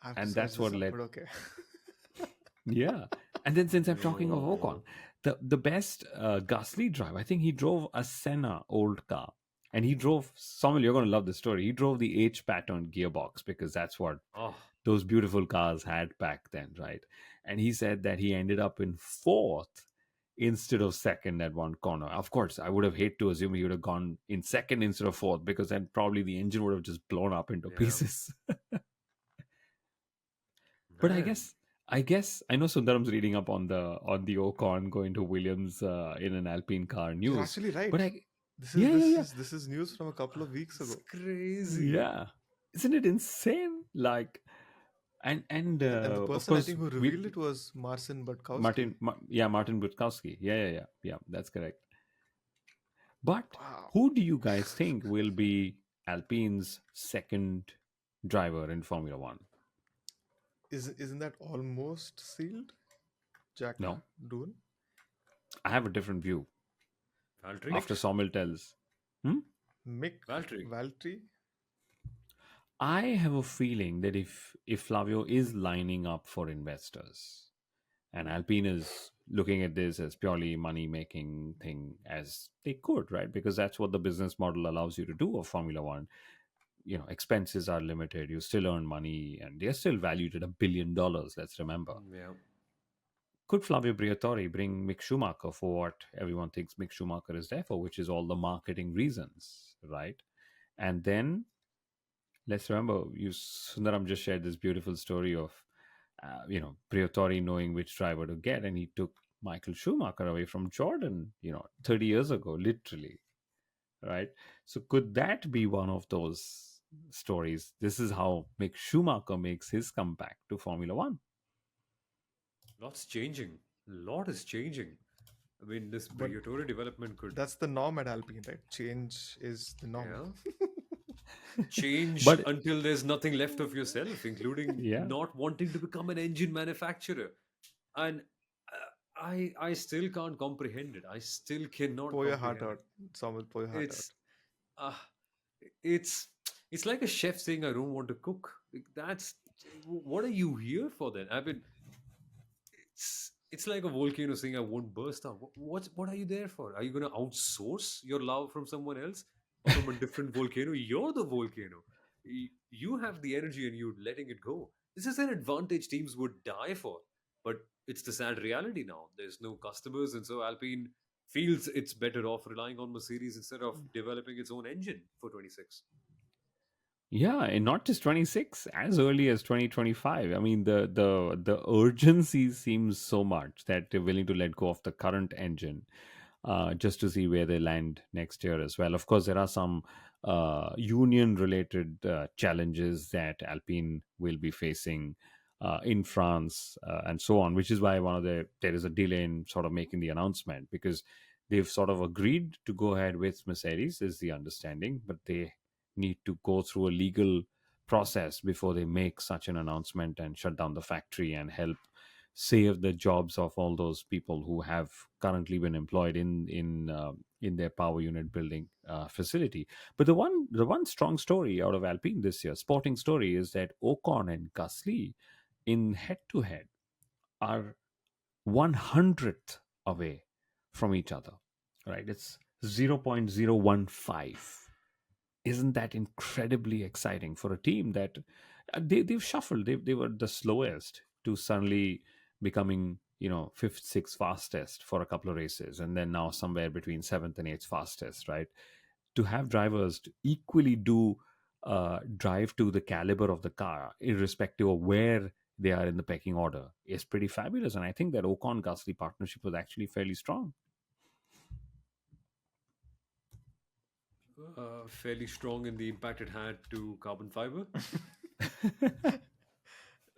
I have to And search that's what this up, led. but okay. Yeah. And then since I'm talking of Ocon, No. the best Gasly drive, I think he drove a Senna old car. And he drove, Samuel, you're going to love this story. He drove the H pattern gearbox because that's what Oh, those beautiful cars had back then, right? And he said that he ended up in fourth instead of second at one corner. Of course, I would have hated to assume he would have gone in second instead of fourth because then probably the engine would have just blown up into yeah. pieces. But Man. I guess I know Sundaram's reading up on the Ocon going to Williams in an Alpine car You're news. actually right. But I This is yeah yeah this yeah is this is news from a couple of weeks It's ago. crazy. yeah, isn't it insane? Like and And the of person I course think who we revealed it was Marcin Budkowski. Martin Butkowski, yeah, that's correct. But Wow. who do you guys think will be Alpine's second driver in Formula One? Isn't that almost sealed? Jack No, Doohan? I have a different view. Valtteri? After Mick? Sommel tells. Hmm? Mick Valtteri. Valtteri? I have a feeling that if Flavio is lining up for investors and Alpine is looking at this as purely money making thing as they could, right? Because that's what the business model allows you to do of Formula One. Expenses are limited, you still earn money, and they're still valued at $1 billion, let's remember. Yeah. Could Flavio Briatore bring Mick Schumacher for what everyone thinks Mick Schumacher is there for, which is all the marketing reasons, right? And then let's remember, Sundaram just shared this beautiful story of, Briatore knowing which driver to get, and he took Michael Schumacher away from Jordan, 30 years ago, literally, right? So could that be one of those stories? This is how Mick Schumacher makes his comeback to Formula One. Lots changing. A lot is changing. I mean, this But Briatore development could, that's the norm at Alpine, right? Change is the norm. yeah, change But until there's nothing left of yourself, including yeah, not wanting to become an engine manufacturer. And I still can't comprehend it. I still cannot Pour your heart comprehend it. out, Soumil. Pour your heart out. It's uh, it's it's like a chef saying, "I don't want to cook." Like, that's what are you here for then? I mean, it's like a volcano saying, "I won't burst out." What are you there for? Are you going to outsource your love from someone else or from a different volcano? You're the volcano. You have the energy and you're letting it go. This is an advantage teams would die for, but it's the sad reality now. There's no customers, and so Alpine feels it's better off relying on Mercedes instead of developing its own engine for 26. yeah, and not just 26, as early as 2025. I mean, the urgency seems so much that they're willing to let go of the current engine just to see where they land next year as well. Of course, there are some union related challenges that Alpine will be facing in France and so on, which is why there is a delay in sort of making the announcement, because they've sort of agreed to go ahead with Mercedes, is the understanding, but they need to go through a legal process before they make such an announcement and shut down the factory and help save the jobs of all those people who have currently been employed in their power unit building facility. But the one strong story out of Alpine this year, sporting story, is that Ocon and Gasly in head to head are 100th away from each other. Right, it's 0.015. Isn't that incredibly exciting for a team that they've shuffled? They were the slowest to suddenly becoming, fifth, sixth fastest for a couple of races, and then now somewhere between seventh and eighth fastest, right? To have drivers to equally do drive to the caliber of the car, irrespective of where they are in the pecking order, is pretty fabulous. And I think that Ocon Gasly partnership was actually fairly strong. Fairly strong in the impact it had to carbon fiber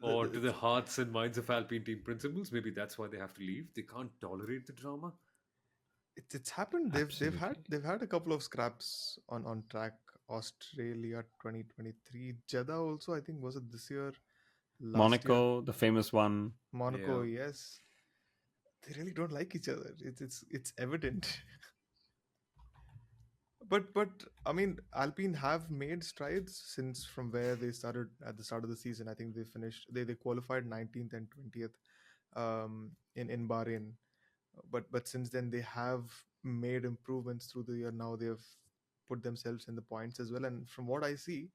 or to the It's, hearts and minds of Alpine team principals. Maybe that's why they have to leave. They can't tolerate the drama. it's happened. Absolutely. They've had a couple of scraps on track. Australia 2023, Jeddah also, I think, was it this year, last year, Monaco, the famous one. Monaco. Yeah. Yes, they really don't like each other. It's evident. But I mean, Alpine have made strides since from where they started at the start of the season. I think they qualified 19th and 20th in Bahrain. But since then they have made improvements through the year. Now they've put themselves in the points as well. And from what I see,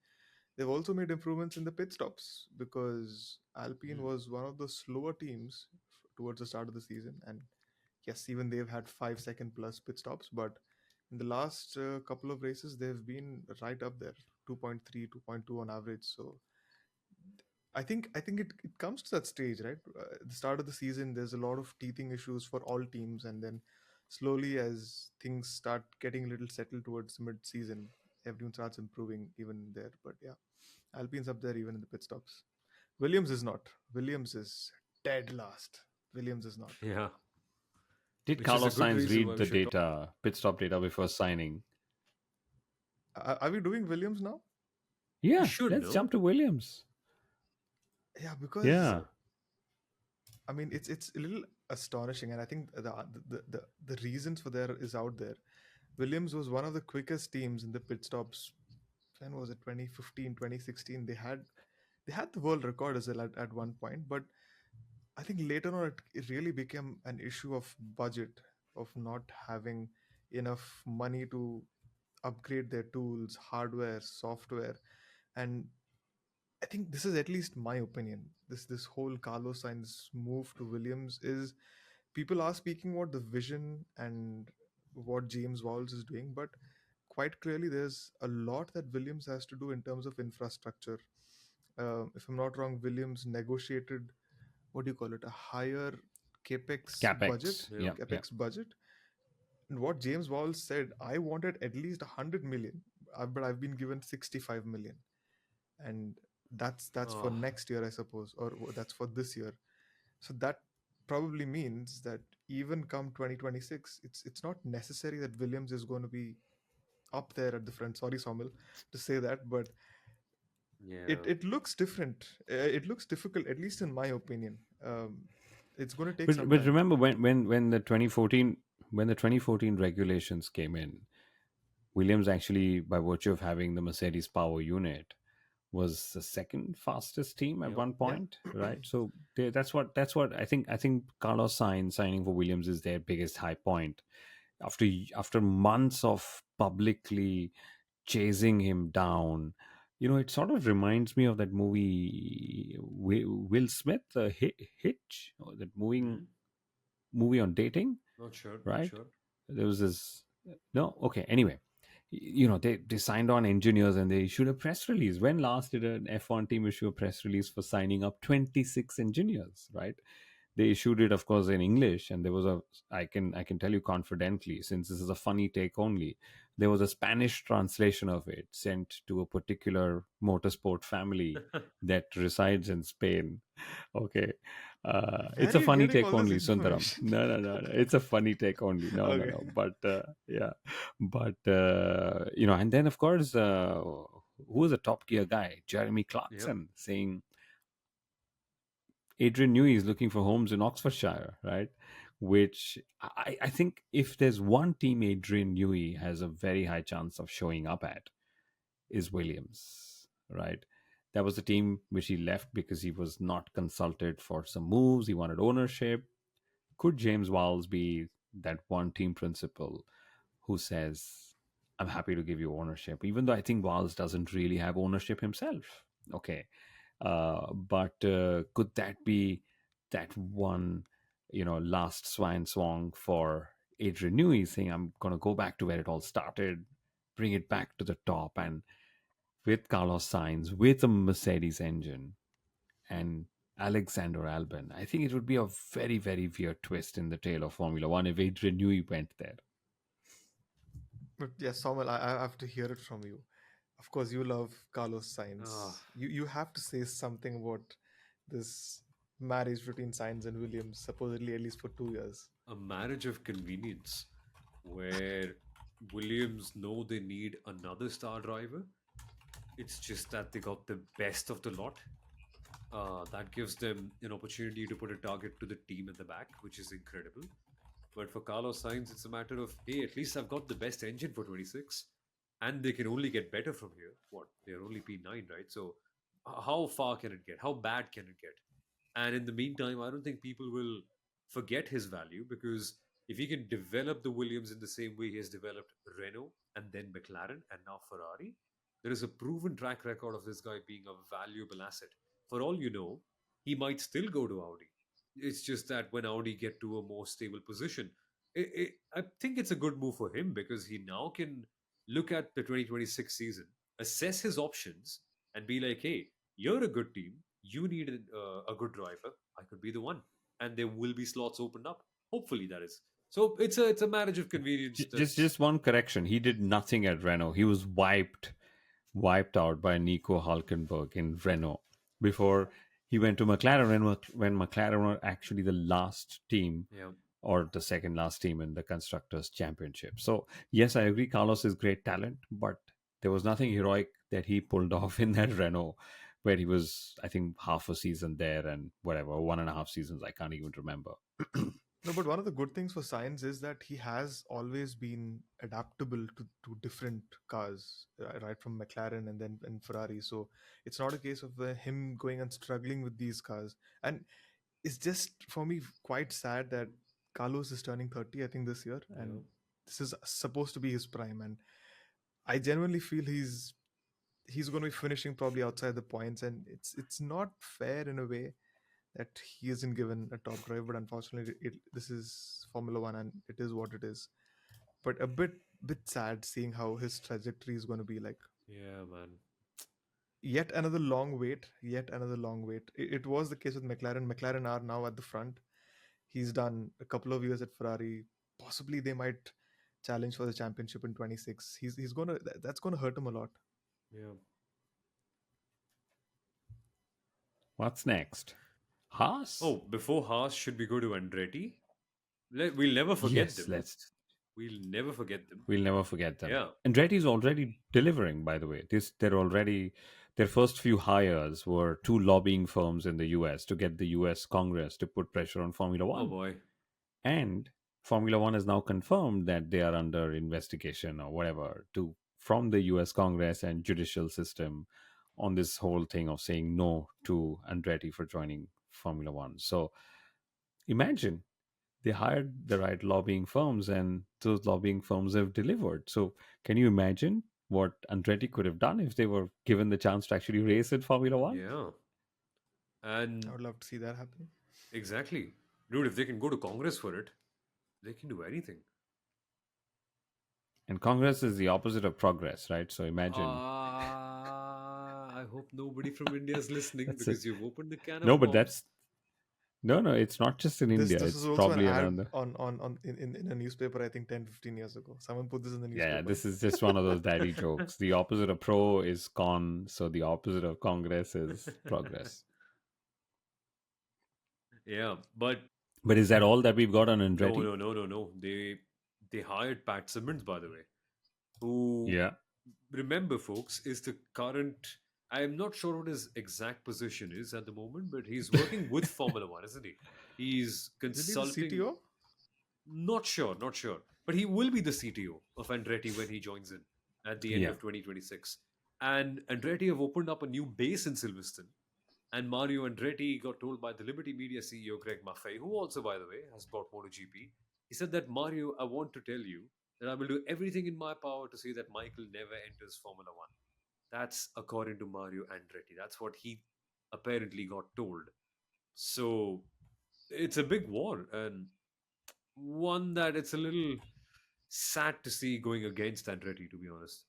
they've also made improvements in the pit stops, because Alpine Mm. was one of the slower teams towards the start of the season. And yes, even they've had 5 second plus pit stops, but in the last couple of races, they've been right up there, 2.3, 2.2 on average. So I think it comes to that stage, right? At the start of the season, there's a lot of teething issues for all teams, and then slowly, as things start getting a little settled towards mid-season, everyone starts improving even there. But yeah, Alpine's up there even in the pit stops. Williams is not. Williams is dead last. Williams is not. Yeah. Did Which is a Carlos good Sainz reason why read we the should talk. data, pit stop data before signing? Are we doing Williams now? We Yeah, should let's know. jump to Williams. Yeah, because Yeah, I mean it's a little astonishing, and I think the reasons for there is out there. Williams was one of the quickest teams in the pit stops. When was it? 2015, 2016. They had the world record as well at one point, but I think later on it really became an issue of budget, of not having enough money to upgrade their tools, hardware, software, and I think this is at least my opinion. This whole Carlos Sainz move to Williams is, people are speaking about the vision and what James Walls is doing, but quite clearly there's a lot that Williams has to do in terms of infrastructure. If I'm not wrong, Williams negotiated, what do you call it, a higher capex budget, capex. Yeah. Yeah, yeah. capex budget. And what James Walls said, I wanted at least 100 million, but I've been given 65 million, and that's for Oh, next year, I suppose, or that's for this year. So that probably means that even come 2026, it's not necessary that Williams is going to be up there at the front. Sorry, Somil, to say that, but Yeah. it looks different. It looks difficult, at least in my opinion. It's going to take some But time. remember when the 2014 regulations came in, Williams actually, by virtue of having the Mercedes power unit, was the second fastest team at Yep. one Yeah. point, right? So that's what I think Carlos Sainz signing for Williams is their biggest high point. After months of publicly chasing him down, it sort of reminds me of that movie Will Smith, Hitch, or that Hmm. movie on dating, Not sure. Not right? sure. There was this. No, okay. Anyway, they signed on engineers and they issued a press release. When last did an F1 team issue a press release for signing up 26 engineers? Right? They issued it, of course, in English, and there was a. I can tell you confidently, since this is a funny take only. There was a Spanish translation of it sent to a particular motorsport family that resides in Spain. Okay. Where It's are a you funny getting take all this only, Sundaram. information? No, no, no, no. It's a funny take only. No, no, Okay. no. But yeah, but and then of course, who was a Top Gear guy? Jeremy Yep. Clarkson saying Adrian Newey is looking for homes in Oxfordshire, right? Which I think if there's one team Adrian Newey has a very high chance of showing up at, is Williams, right? That was the team which he left because he was not consulted for some moves. He wanted ownership. Could James Walls be that one team principal who says, I'm happy to give you ownership, even though I think Walls doesn't really have ownership himself? Okay. But could that be that one, last swan for Adrian Newey saying, I'm going to go back to where it all started, bring it back to the top, and with Carlos Sainz, with a Mercedes engine, and Alexander Albon. I think it would be a very, very weird twist in the tale of Formula One if Adrian Newey went there. But yes, Samuel, I have to hear it from you. Of course, you love Carlos Ah, Sainz. You have to say something about this marriage between Sainz and Williams, supposedly at least for 2 years. a marriage of convenience where Williams know they need another star driver. It's just that they got the best of the lot. That gives them an opportunity to put a target to the team at the back, which is incredible. But for Carlos Sainz, it's a matter of, hey, at least I've got the best engine for 26, and they can only get better from here. What? They're only P9, right? So, how far can it get? How bad can it get? And in the meantime, I don't think people will forget his value because if he can develop the Williams in the same way he has developed Renault and then McLaren and now Ferrari, there is a proven track record of this guy being a valuable asset. For all you know, he might still go to Audi. It's just that when Audi get to a more stable position, I think it's a good move for him because he now can look at the 2026 season, assess his options, and be like, hey, you're a good team. You need a good driver. I could be the one, and there will be slots opened up. Hopefully, that is. So it's a marriage of convenience. Just That's just one correction. He did nothing at Renault. He was wiped out by Nico Hulkenberg in Renault before he went to McLaren when McLaren were actually the last team yeah, or the second last team in the constructors championship. So yes, I agree Carlos is great talent, but there was nothing heroic that he pulled off in that Renault where he was, I think, half a season there and whatever, 1.5 seasons, I can't even remember. No, but one of the good things for Sainz is that he has always been adaptable to different cars, right from McLaren and then and Ferrari. So it's not a case of him going and struggling with these cars. And it's just for me quite sad that Carlos is turning 30, I think, this year, yeah, and this is supposed to be his prime. And I genuinely feel he's going to be finishing probably outside the points, and it's not fair in a way that he isn't given a top drive. But unfortunately, this is Formula One, and it is what it is. But a bit sad seeing how his trajectory is going to be like. yeah, man. Yet another long wait. Yet another long wait. It was the case with McLaren. McLaren are now at the front. He's done a couple of years at Ferrari. Possibly they might challenge for the championship in 26. He's gonna that's gonna hurt him a lot. Yeah. What's next? Haas? Oh, before Haas, should we go to Andretti? We'll never forget Yes, them. let's. We'll never forget them. We'll never forget them. Yeah. Andretti's already delivering, by the way. They're already their first few hires were two lobbying firms in the US to get the US Congress to put pressure on Formula Oh One. boy. And Formula One has now confirmed that they are under investigation or whatever to from the US Congress and judicial system on this whole thing of saying no to Andretti for joining Formula One. So imagine they hired the right lobbying firms and those lobbying firms have delivered. So can you imagine what Andretti could have done if they were given the chance to actually race in Formula One? Yeah. I And would love to see that happen. exactly. Dude, if they can go to Congress for it, they can do anything. And Congress is the opposite of progress, right? So imagine I hope nobody from India is listening that's it. because you've opened the can No, of but worms. that's no, it's not just in This India. this was It's also an probably ad around the in a newspaper, I think 10-15 years ago. Someone put this in the yeah. newspaper. This is just one of those daddy jokes. The opposite of pro is con, so the opposite of Congress is progress. Yeah, but But is that all that we've got on no, Andretti? no, no, no, no. They hired Pat Simmons, by the way, who, Yeah. remember, folks, is the current. I am not sure what his exact position is at the moment, but he's working with Formula One, isn't he? He's Isn't he the consulting. CTO? Not sure, not sure. But he will be the CTO of Andretti when he joins in at the end Yeah. of 2026. And Andretti have opened up a new base in Silverstone. And Mario Andretti got told by the Liberty Media CEO Greg Maffei, who also, by the way, has bought MotoGP. He said that, Mario, I want to tell you that I will do everything in my power to see that Michael never enters Formula One. That's according to Mario Andretti. That's what he apparently got told. So it's a big war, and one that it's a little sad to see going against Andretti, to be honest.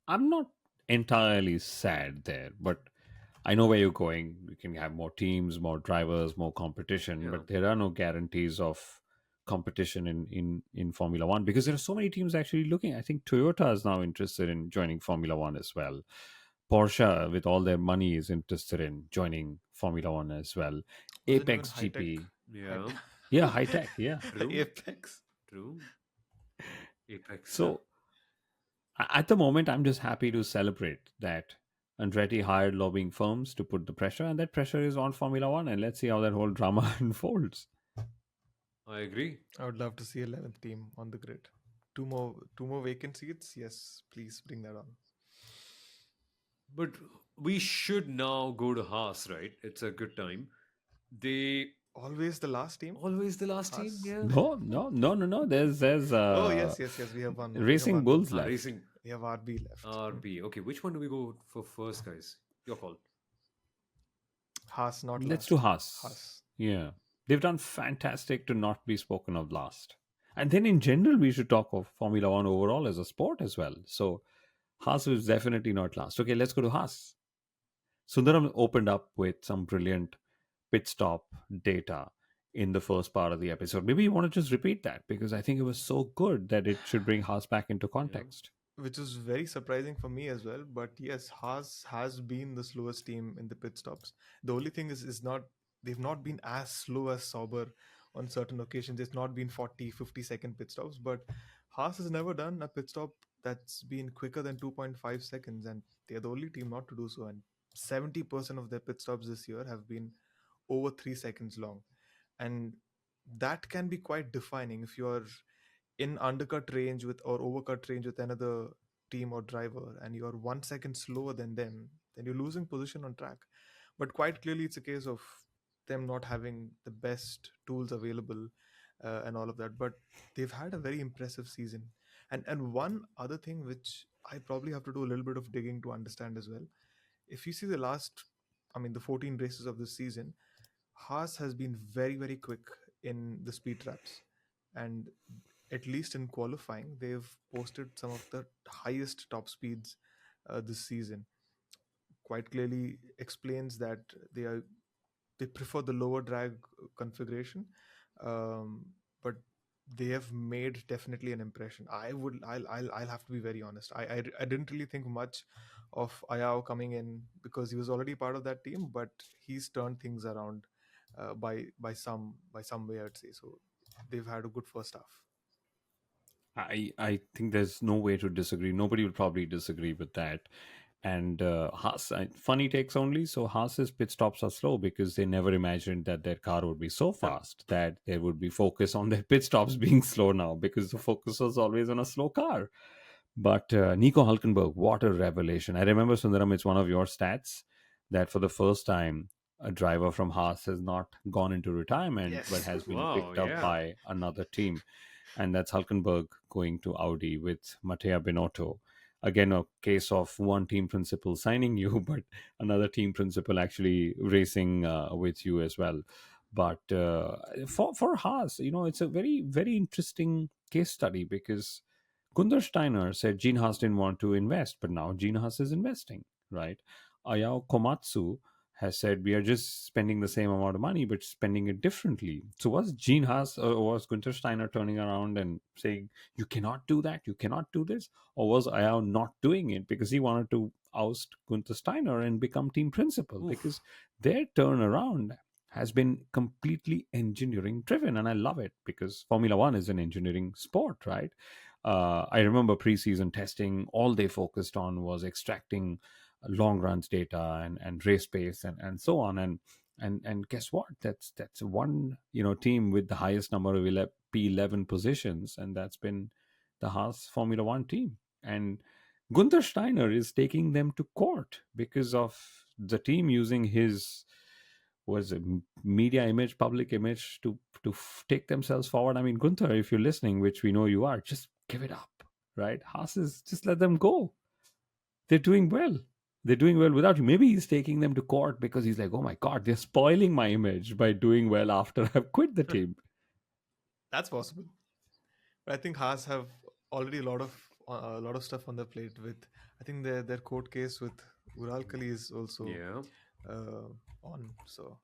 I'm not entirely sad there, but I know where you're going. We can have more teams, more drivers, more competition, Yeah. but there are no guarantees of competition in Formula One because there are so many teams actually looking. I think Toyota is now interested in joining Formula One as well. Porsche, with all their money, is interested in joining Formula One as well. Wasn't even Apex high tech. GP, High Yeah. yeah, high tech, yeah. True. Apex. True. Apex. So at the moment, I'm just happy to celebrate that Andretti hired lobbying firms to put the pressure, and that pressure is on Formula One. And let's see how that whole drama unfolds. I agree. I would love to see 11th team on the grid. Two more vacant seats. Yes, please bring that on. But we should now go to Haas, right? It's a good time. They Always the last team. always the last team, Haas. yeah. No, no, no, no, no. There's Oh yes. We have one more. We have Racing one more. Bulls left. Racing We have RB left. RB. Okay, which one do we go for first, guys? Your call. Haas, not Let's last. do Haas. Haas. Yeah, they've done fantastic to not be spoken of last. And then in general, we should talk of Formula One overall as a sport as well. So Haas is definitely not last. Okay, let's go to Haas. Sundaram opened up with some brilliant pit stop data in the first part of the episode. Maybe you want to just repeat that because I think it was so good that it should bring Haas back into Yeah. context. Which was very surprising for me as well. But yes, Haas has been the slowest team in the pit stops. The only thing is not they've not been as slow as Sauber on certain occasions. It's not been 40-50 second pit stops, but Haas has never done a pit stop that's been quicker than 2.5 seconds, and they're the only team not to do so. And 70% of their pit stops this year have been over 3 seconds long, and that can be quite defining if you're in undercut range with or overcut range with another team or driver and you're 1 second slower than them, then you're losing position on track. But quite clearly it's a case of them not having the best tools available, and all of that, but they've had a very impressive season. And one other thing which I probably have to do a little bit of digging to understand as well, if you see the last, I mean, the 14 races of this season, Haas has been very, very quick in the speed traps. And at least in qualifying, they've posted some of the highest top speeds this season. Quite clearly explains that they prefer the lower drag configuration, um, but they have made definitely an impression. I'll have to be very honest. I didn't really think much of Ayao coming in because he was already part of that team, but he's turned things around by some way, I'd say. So they've had a good first half. I think there's no way to disagree. Nobody would probably disagree with that. And Haas, funny takes only. So Haas's pit stops are slow because they never imagined that their car would be so fast that there would be focus on their pit stops being slow now, because the focus was always on a slow car. But Nico Hulkenberg, what a revelation! I remember, Sundaram, it's one of your stats that for the first time a driver from Haas has not gone into retirement but Yes. has been Wow, picked up yeah. by another team, and that's Hulkenberg going to Audi with Matteo Binotto. Again, a case of one team principal signing you, but another team principal actually racing with you as well. But for Haas, it's a very very interesting case study because Gunther Steiner said Gene Haas didn't want to invest, but now Gene Haas is investing, right? Ayao Komatsu has said we are just spending the same amount of money, but spending it differently. So was Gene Haas or was Gunther Steiner turning around and saying, you cannot do that, you cannot do this? Or was Ayao not doing it because he wanted to oust Gunther Steiner and become team principal? Because Oof. their turnaround has been completely engineering driven. And I love it because Formula One is an engineering sport, right? I remember preseason testing, all they focused on was extracting long runs data and race pace and so on. And guess what? That's one team with the highest number of P11 positions, and that's been the Haas Formula One team. And Gunther Steiner is taking them to court because of the team using his was it media image, public image to take themselves forward. I mean, Gunther, if you're listening, which we know you are, just give it up, right? Haas is just let them go. They're doing well. They're doing well without you. Maybe he's taking them to court because he's like, oh my god, they're spoiling my image by doing well after I've quit the team. That's possible. But I think Haas have already a lot of stuff on their plate with. I think their court case with Uralkali is also Yeah. uh, on. So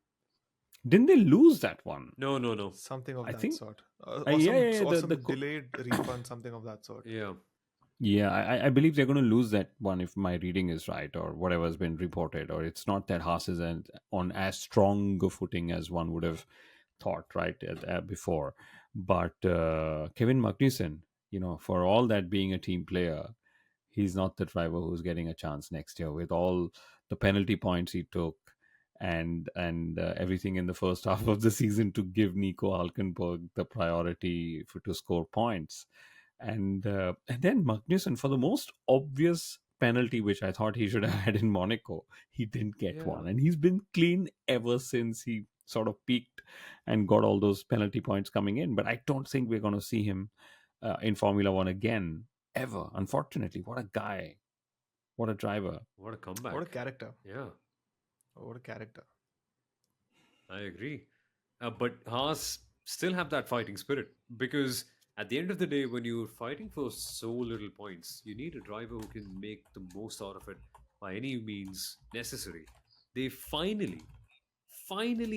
Didn't they lose that one? No, no, no. something of I that think. sort, Yeah, yeah, yeah. or some delayed refund, something of that sort. Yeah. Yeah, I believe they're going to lose that one if my reading is right or whatever has been reported. Or it's not that Haas is on as strong a footing as one would have thought, right, before. But Kevin Magnussen, for all that being a team player, he's not the driver who's getting a chance next year with all the penalty points he took and everything in the first half of the season to give Nico Hulkenberg the priority to score points. And then Magnussen, for the most obvious penalty, which I thought he should have had in Monaco, he didn't get Yeah. one, and he's been clean ever since he sort of peaked and got all those penalty points coming in. But I don't think we're going to see him in Formula One again ever. Unfortunately, what a guy, what a driver. What a What a comeback. character! Yeah, What a character! I agree. But Haas still have that fighting spirit because at the end of the day, when you're fighting for so little points, you need a driver who can make the most out of it by any means necessary. They finally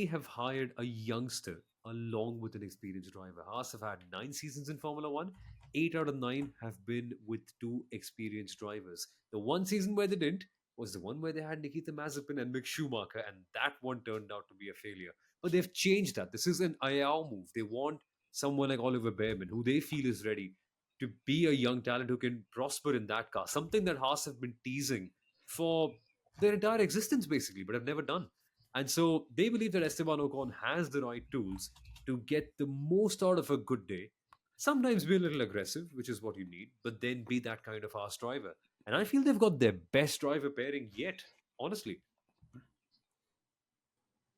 have hired a youngster along with an experienced driver. Haas have had 9 seasons in Formula One. 8 out of 9 have been with two experienced drivers. The one season where they didn't was the one where they had Nikita Mazepin and Mick Schumacher, and that one turned out to be a failure. But they've changed that. This is an IAO move. They want someone like Oliver Behrman, who they feel is ready to be a young talent who can prosper in that car. Something that Haas have been teasing for their entire existence, basically, but have never done. And so they believe that Esteban Ocon has the right tools to get the most out of a good day. Sometimes be a little aggressive, which is what you need, but then be that kind of fast driver. And I feel they've got their best driver pairing yet, honestly.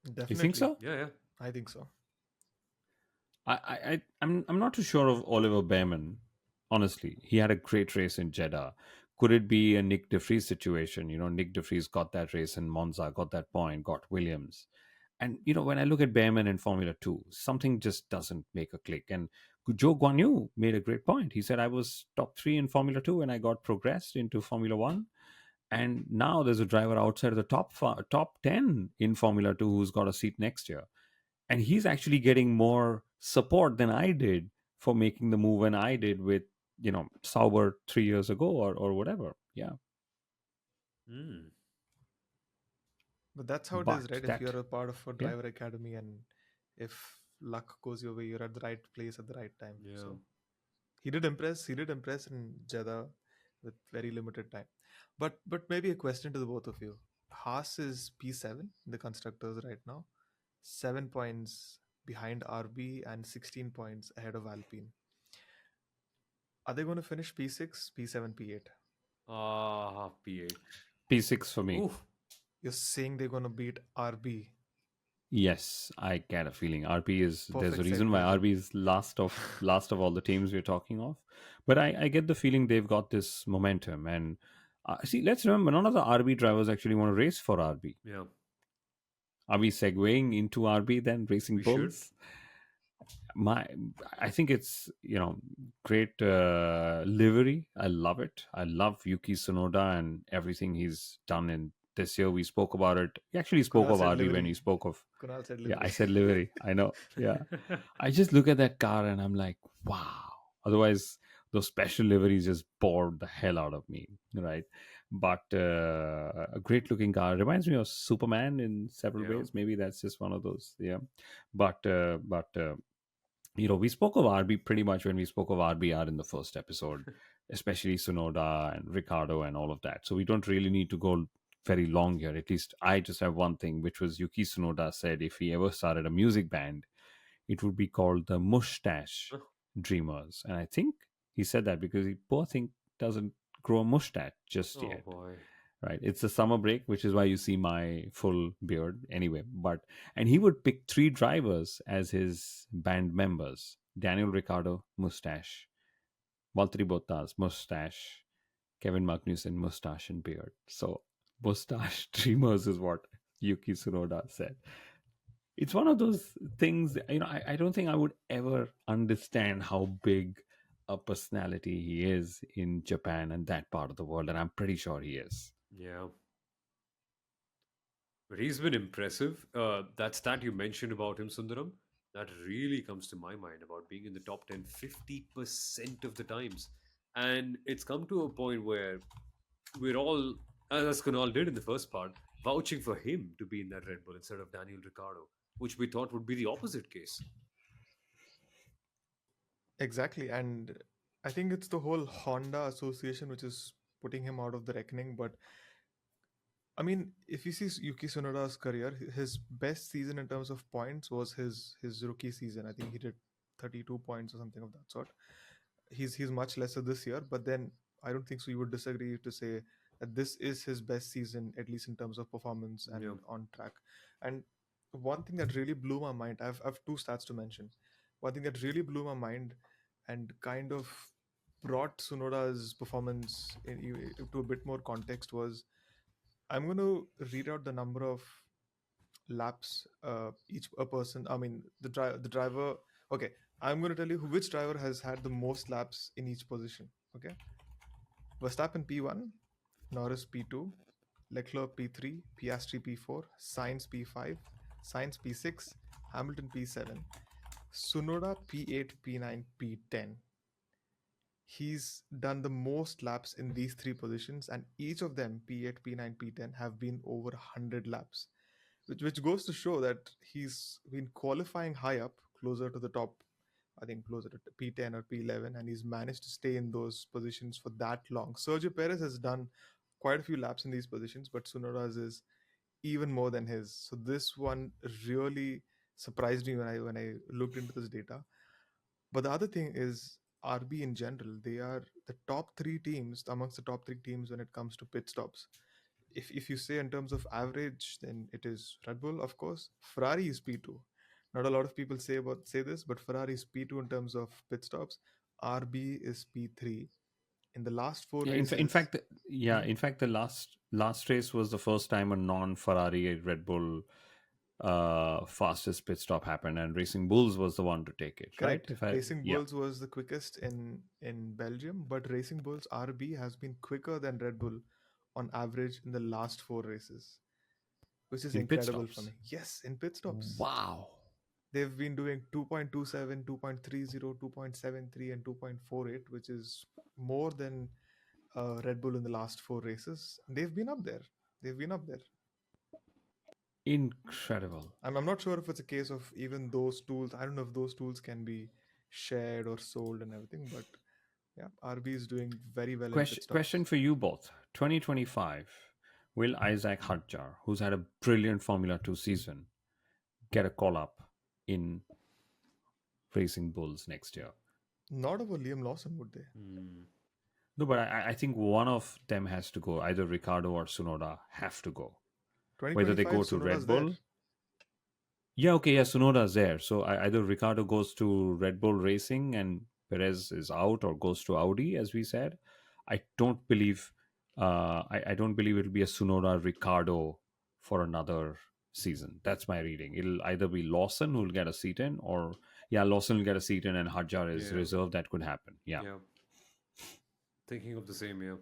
You think Definitely, so? Yeah, yeah. I think so. I'm not too sure of Oliver Behrman. Honestly, he had a great race in Jeddah. Could it be a Nick DeFries situation? Nick DeFries got that race in Monza, got that point, got Williams. And when I look at Behrman in Formula Two, something just doesn't make a click. And Joe Guan Yu made a great point. He said, "I was top three in Formula Two, and I got progressed into Formula One, and now there's a driver outside of the top 10 in Formula Two who's got a seat next year." And he's actually getting more support than I did for making the move when I did with, Sauber 3 years ago, or whatever. Yeah. Hmm. But that's how it is, But right? If that, you're a part of a yeah, driver academy and if luck goes your way, you're at the right place at the right time. Yeah. So he did impress. He did impress in Jeddah with very limited time. But maybe a question to the both of you. Haas is P7 in the constructors right now, 7 points behind RB and 16 points ahead of Alpine. Are they going to finish P6, P7, P8? Ah, P8. P6 for me. Oof. You're saying they're going to beat RB? Yes, I get a feeling RB is, there's a Perfect reason why segue then. RB is last of all the teams we're talking of. But I get the feeling they've got this momentum. And see, let's remember, none of the RB drivers actually want to race for RB. Yeah. Are we segueing into RB then, racing We should. bulls? My I think it's, great livery. I love it. I love Yuki Tsunoda and everything he's done in this year. We spoke about it. He actually spoke Kunal of said RB when livery. he spoke of, Kunal said yeah, I livery. said livery. I know. Yeah. I just look at that car and I'm like, wow. Otherwise, those special liveries just bored the hell out of me, right? But a great looking car reminds me of Superman in several Yeah. ways. Maybe that's just one of those. Yeah. But we spoke of RB pretty much when we spoke of RBR in the first episode, especially Sonoda and Ricardo and all of that. So we don't really need to go very long here. At least I just have one thing, which was Yuki Tsunoda said if he ever started a music band, it would be called the Mustache Dreamers. And I think he said that because he, poor thing, doesn't grow a mustache just Oh yet, boy. right? It's the summer break, which is why you see my full beard anyway. But and he would pick three drivers as his band members: Daniel Ricciardo, mustache; Valtteri Bottas, mustache; Kevin Magnussen, mustache and beard. So mustache dreamers is what Yuki Tsunoda said. It's one of those things. I don't think I would ever understand how big a personality he is in Japan and that part of the world, and I'm pretty sure he is. Yeah. But he's been impressive. That stat you mentioned about him, Sundaram, that really comes to my mind about being in the top 10 50% of the times. And it's come to a point where we're all, as Kunal did in the first part, vouching for him to be in that Red Bull instead of Daniel Ricciardo, which we thought would be the opposite case. Exactly. And I think it's the whole Honda association which is putting him out of the reckoning. But I mean, if you see Yuki Tsunoda's career, his best season in terms of points was his rookie season. I think he did 32 points or something of that sort. He's much lesser this year, but then I don't think so. You would disagree to say that this is his best season, at least in terms of performance Yeah. and on track. And one thing that really blew my mind, I've two stats to mention. One thing that really blew my mind and kind of brought Tsunoda's performance to a bit more context was I'm going to read out the number of laps each a person. I mean, the driver. Okay, I'm going to tell you which driver has had the most laps in each position. Okay, Verstappen P1, Norris P2, Leclerc P3, Piastri P4, Sainz P5, Sainz P6, Hamilton P7, Sunoda P8, P9, P10. He's done the most laps in these three positions, and each of them, P8, P9, P10, have been over 100 laps, which goes to show that he's been qualifying high up, closer to the top, I think closer to P10 or P11, and he's managed to stay in those positions for that long. Sergio Perez has done quite a few laps in these positions, but Tsunoda's is even more than his. So this one really surprised me when I looked into this data. But the other thing is RB in general, they are the top three teams amongst the top three teams when it comes to pit stops. If you say in terms of average, then it is Red Bull, of course. Ferrari is P2. Not a lot of people say this, but Ferrari is P2 in terms of pit stops. RB is P3. In the last four Yeah, in races, fact, yeah, Mhm. in fact, the last race was the first time a non-Ferrari Red Bull fastest pit stop happened, and Racing Bulls was the one to take it, right? Correct. If I, Racing yeah, Bulls was the quickest in Belgium, but Racing Bulls RB has been quicker than Red Bull on average in the last four races, which is in pit incredible for stops. me. Yes, in pit stops. Wow, They've been doing 2.27, 2.30, 2.73, and 2.48, which is more than Red Bull in the last four races. They've been up there. They've been up there. Incredible. I'm not sure if it's a case of even those tools. I don't know if those tools can be shared or sold and everything, but yeah, RB is doing very well in pit Question stops. for you both. 2025, will Isaac Hadjar, who's had a brilliant Formula 2 season, get a call up in Racing Bulls next year? Not over Liam Lawson, would they? Hmm. No, but I think one of them has to go. Either Ricardo or Sunoda have to go. Whether they 2025, go to Sunoda's Red there. Bull. Yeah, okay, yeah, Sunoda's there. So either Ricardo goes to Red Bull Racing and Perez is out, or goes to Audi, as we said. I don't believe, I don't believe it'll be a Sunoda Ricardo for another season. That's my reading. It'll either be Lawson who'll get a seat in, or yeah, Lawson will get a seat in, and Hadjar is Yeah. reserved. That could happen. Yeah. Yeah. Thinking of the same, yeah.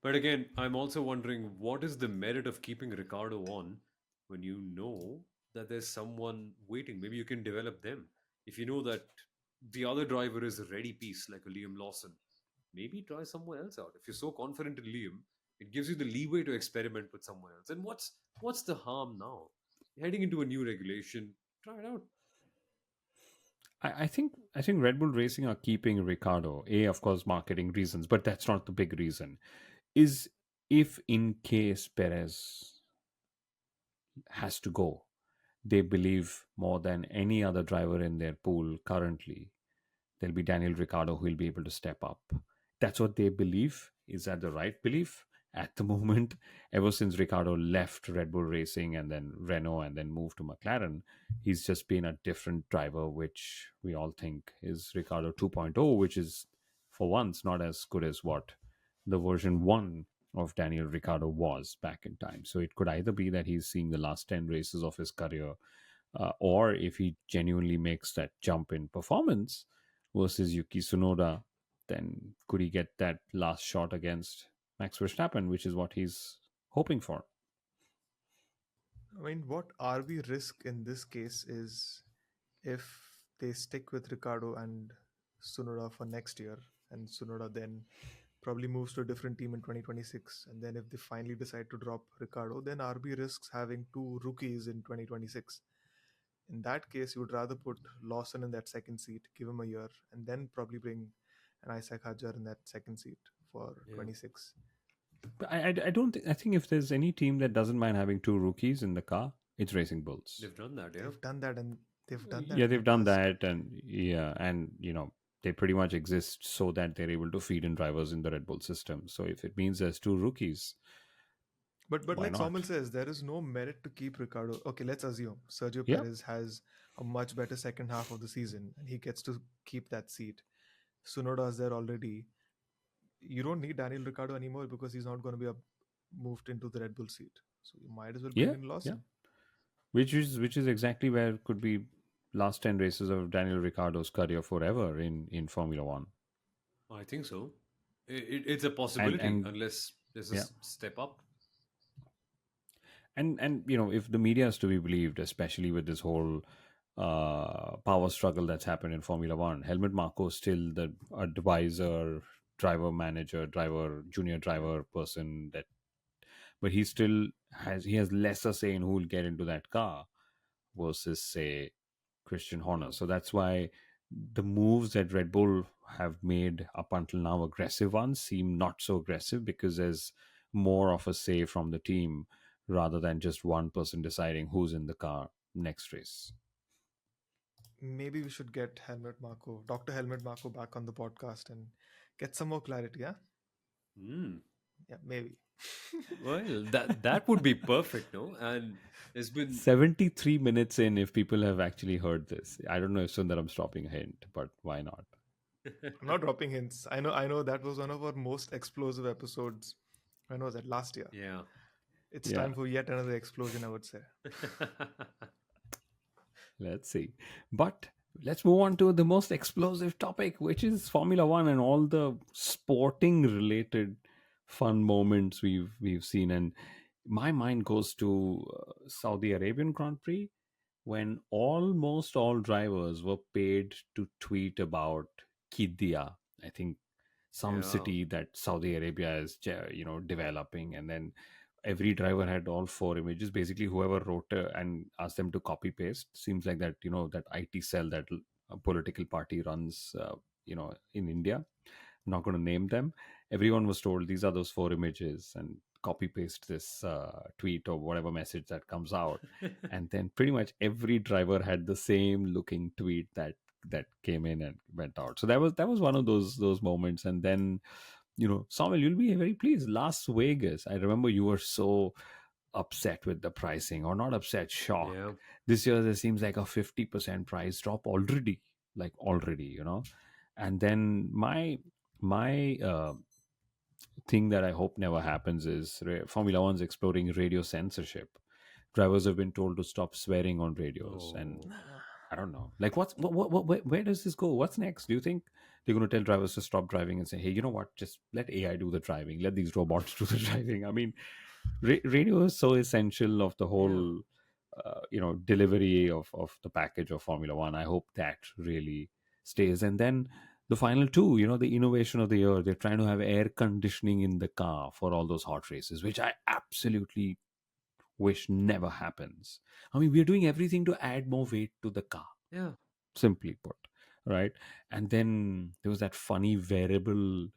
But again, I'm also wondering what is the merit of keeping Ricardo on when you know that there's someone waiting? Maybe you can develop them. If you know that the other driver is a ready piece, like a Liam Lawson, maybe try someone else out. If you're so confident in Liam, it gives you the leeway to experiment with someone else. And what's the harm now? Heading into a new regulation, try it out. I think Red Bull Racing are keeping Ricardo. A, of course, marketing reasons, but that's not the big reason. Is if in case Perez has to go, they believe more than any other driver in their pool currently, there'll be Daniel Ricciardo who will be able to step up. That's what they believe. Is that the right belief? At the moment, ever since Ricciardo left Red Bull Racing and then Renault and then moved to McLaren, he's just been a different driver, which we all think is Ricciardo 2.0, which is for once not as good as what the version 1 of Daniel Ricciardo was back in time. So it could either be that he's seeing the last 10 races of his career, or if he genuinely makes that jump in performance versus Yuki Tsunoda, then could he get that last shot against Max Verstappen, which is what he's hoping for? I mean, what RB risk in this case is if they stick with Ricardo and Sunoda for next year, and Sunoda then probably moves to a different team in 2026, and then if they finally decide to drop Ricardo, then RB risks having two rookies in 2026. In that case, you would rather put Lawson in that second seat, give him a year, and then probably bring an Isaac Hajar in that second seat for Yeah. 26. But I don't think, I think if there's any team that doesn't mind having two rookies in the car, it's Racing Bulls. They've done that, yeah. They've done that, and they've done that Yeah, in the they've done past. that, and yeah, and they pretty much exist so that they're able to feed in drivers in the Red Bull system. So if it means there's two rookies, But why like not? Soumil says, there is no merit to keep Ricardo. Okay, let's assume Sergio Yeah, Perez has a much better second half of the season and he gets to keep that seat. Sunoda is there already. You don't need Daniel Ricardo anymore because he's not going to be moved into the Red Bull seat. So you might as well bring yeah, in yeah. Lawson. Which is exactly where could be last 10 races of Daniel Ricciardo's career forever in Formula 1. I think so. It's a And possibility and unless there's a yeah. step up. And if the media is to be believed, especially with this whole power struggle that's happened in Formula 1, Helmut Marko is still the advisor, driver manager, driver junior driver person, that but he has lesser say in who will get into that car versus, say, Christian Horner. So that's why the moves that Red Bull have made up until now, aggressive ones, seem not so aggressive because there's more of a say from the team rather than just one person deciding who's in the car next race. Maybe we should get Dr. Helmut Marko back on the podcast and get some more clarity, yeah? Hmm. Yeah, maybe. Well, that would be perfect, no? And there's been 73 minutes in, if people have actually heard this. I don't know if Sundaram's dropping a hint, but why not? I'm not dropping hints. I know that was one of our most explosive episodes. When was that? Last year. yeah. It's Yeah, time for yet another explosion, I would say. let's see. But let's move on to the most explosive topic, which is Formula One and all the sporting related fun moments we've seen. And my mind goes to Saudi Arabian Grand Prix, when almost all drivers were paid to tweet about Qiddiya, I think some Yeah. city that Saudi Arabia is, developing, and then every driver had all four images. Basically, whoever wrote and asked them to copy paste, seems like that, that IT cell that a political party runs, in India. I'm not going to name them. Everyone was told these are those four images and copy paste this tweet or whatever message that comes out, and then pretty much every driver had the same looking tweet that came in and went out. So that was one of those moments. And then, Samuel, you'll be very pleased. Las Vegas, I remember you were so upset with the pricing, or not upset, Yeah. shocked. This year there seems like a 50% price drop already, like already. And then my thing that I hope never happens is Formula One's exploring radio censorship. Drivers have been told to stop swearing on radios, and Oh. I don't know. Like, where does this go? What's next? Do you think they're going to tell drivers to stop driving and say, hey, you know what? Just let AI do the driving. Let these robots do the driving. I mean, radio is so essential of the Yeah. whole, delivery of the package of Formula One. I hope that really stays. And then the final two, the innovation of the year, they're trying to have air conditioning in the car for all those hot races, which I absolutely wish never happens. I mean, we're doing everything to add more weight to the car, Yeah. simply put, right? And then there was that funny wearable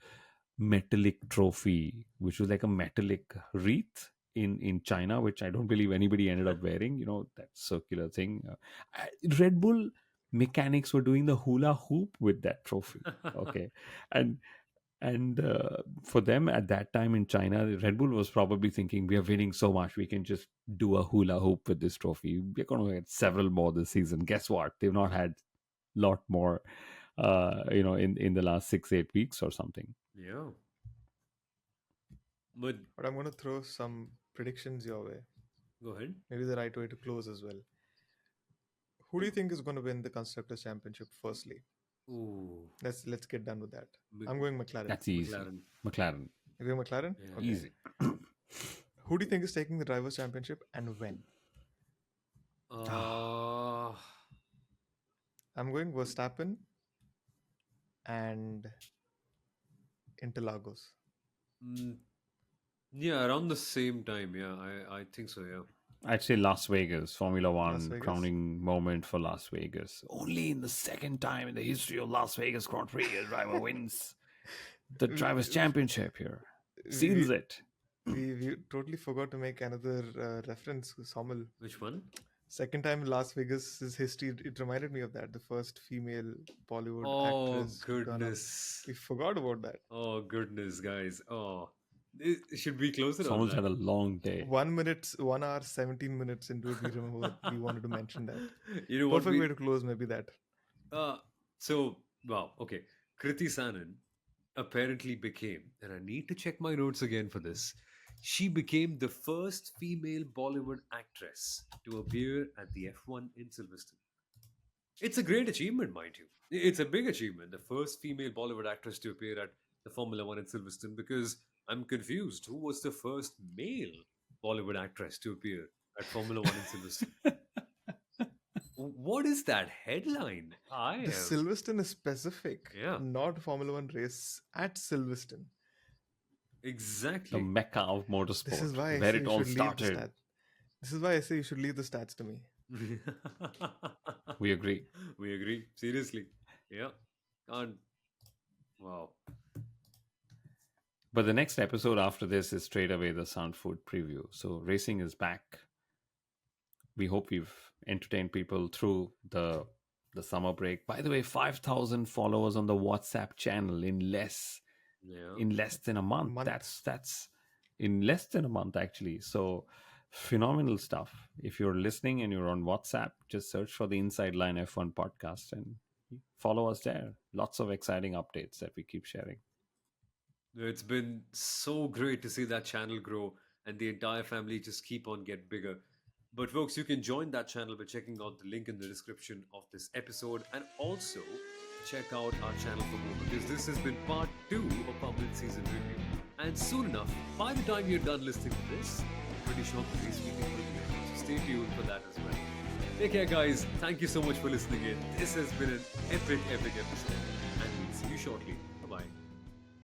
metallic trophy, which was like a metallic wreath in China, which I don't believe anybody ended up wearing. That circular thing. Red Bull mechanics were doing the hula hoop with that trophy. Okay, and for them at that time in China, Red Bull was probably thinking, we are winning so much, we can just do a hula hoop with this trophy. We're going to get several more this season. Guess what? They've not had a lot more, in the last 6-8 weeks or something. Yeah. But But I'm going to throw some predictions your way. go ahead. Maybe the right way to close as well. Who do you think is going to win the constructors championship? Firstly, Ooh. let's get done with that. Big I'm going McLaren. That's easy. McLaren. McLaren. You're going McLaren. Yeah. Okay. Easy. Who do you think is taking the drivers' championship and when? Uh, I'm going Verstappen and Interlagos. mm, yeah, around the same time. Yeah, I think so. Yeah. I'd say Las Vegas, Formula One Vegas? crowning moment for Las Vegas. Only in the second time in the history of Las Vegas Grand Prix, a driver wins the drivers' championship here. Seals it. We totally forgot to make another reference, Soumil. Which one? Second time in Las Vegas' history, it reminded me of that. The first female Bollywood Oh actress. who gone up. goodness. We forgot about that. Oh goodness, guys. Oh, should we close it on Someone's that? had a long day. 1 hour, 17 minutes into it, we remember we wanted to mention that. You know what? Perfect way to close, maybe that. So wow. Okay, Kriti Sanon apparently became, and I need to check my notes again for this. She became the first female Bollywood actress to appear at the F1 in Silverstone. It's a great achievement, mind you. It's a big achievement. The first female Bollywood actress to appear at the Formula One in Silverstone, because I'm confused. Who was the first male Bollywood actress to appear at Formula One in Silverstone? What is that headline? The Silverstone is specific, Yeah. not Formula One race at Silverstone. The Exactly. mecca of motorsport, This is why I where say it you all should leave the started. stat. This is why I say you should leave the stats to me. We agree. We agree. Seriously. Yeah. Can't. Wow. But the next episode after this is straight away the Sound Food preview. So racing is back. We hope we've entertained people through the summer break. By the way, 5,000 followers on the WhatsApp channel in less than a month. That's in less than a month actually. So phenomenal stuff. If you're listening and you're on WhatsApp, just search for the Inside Line F1 podcast and follow us there. Lots of exciting updates that we keep sharing. It's been so great to see that channel grow and the entire family just keep on get bigger. But folks, you can join that channel by checking out the link in the description of this episode, and also check out our channel for more, because this has been part 2 of our mid-season review. And soon enough, by the time you're done listening to this, I'm pretty sure the race weekend will be here. So stay tuned for that as well. Take care, guys. Thank you so much for listening in. This has been an epic, epic episode, and we'll see you shortly.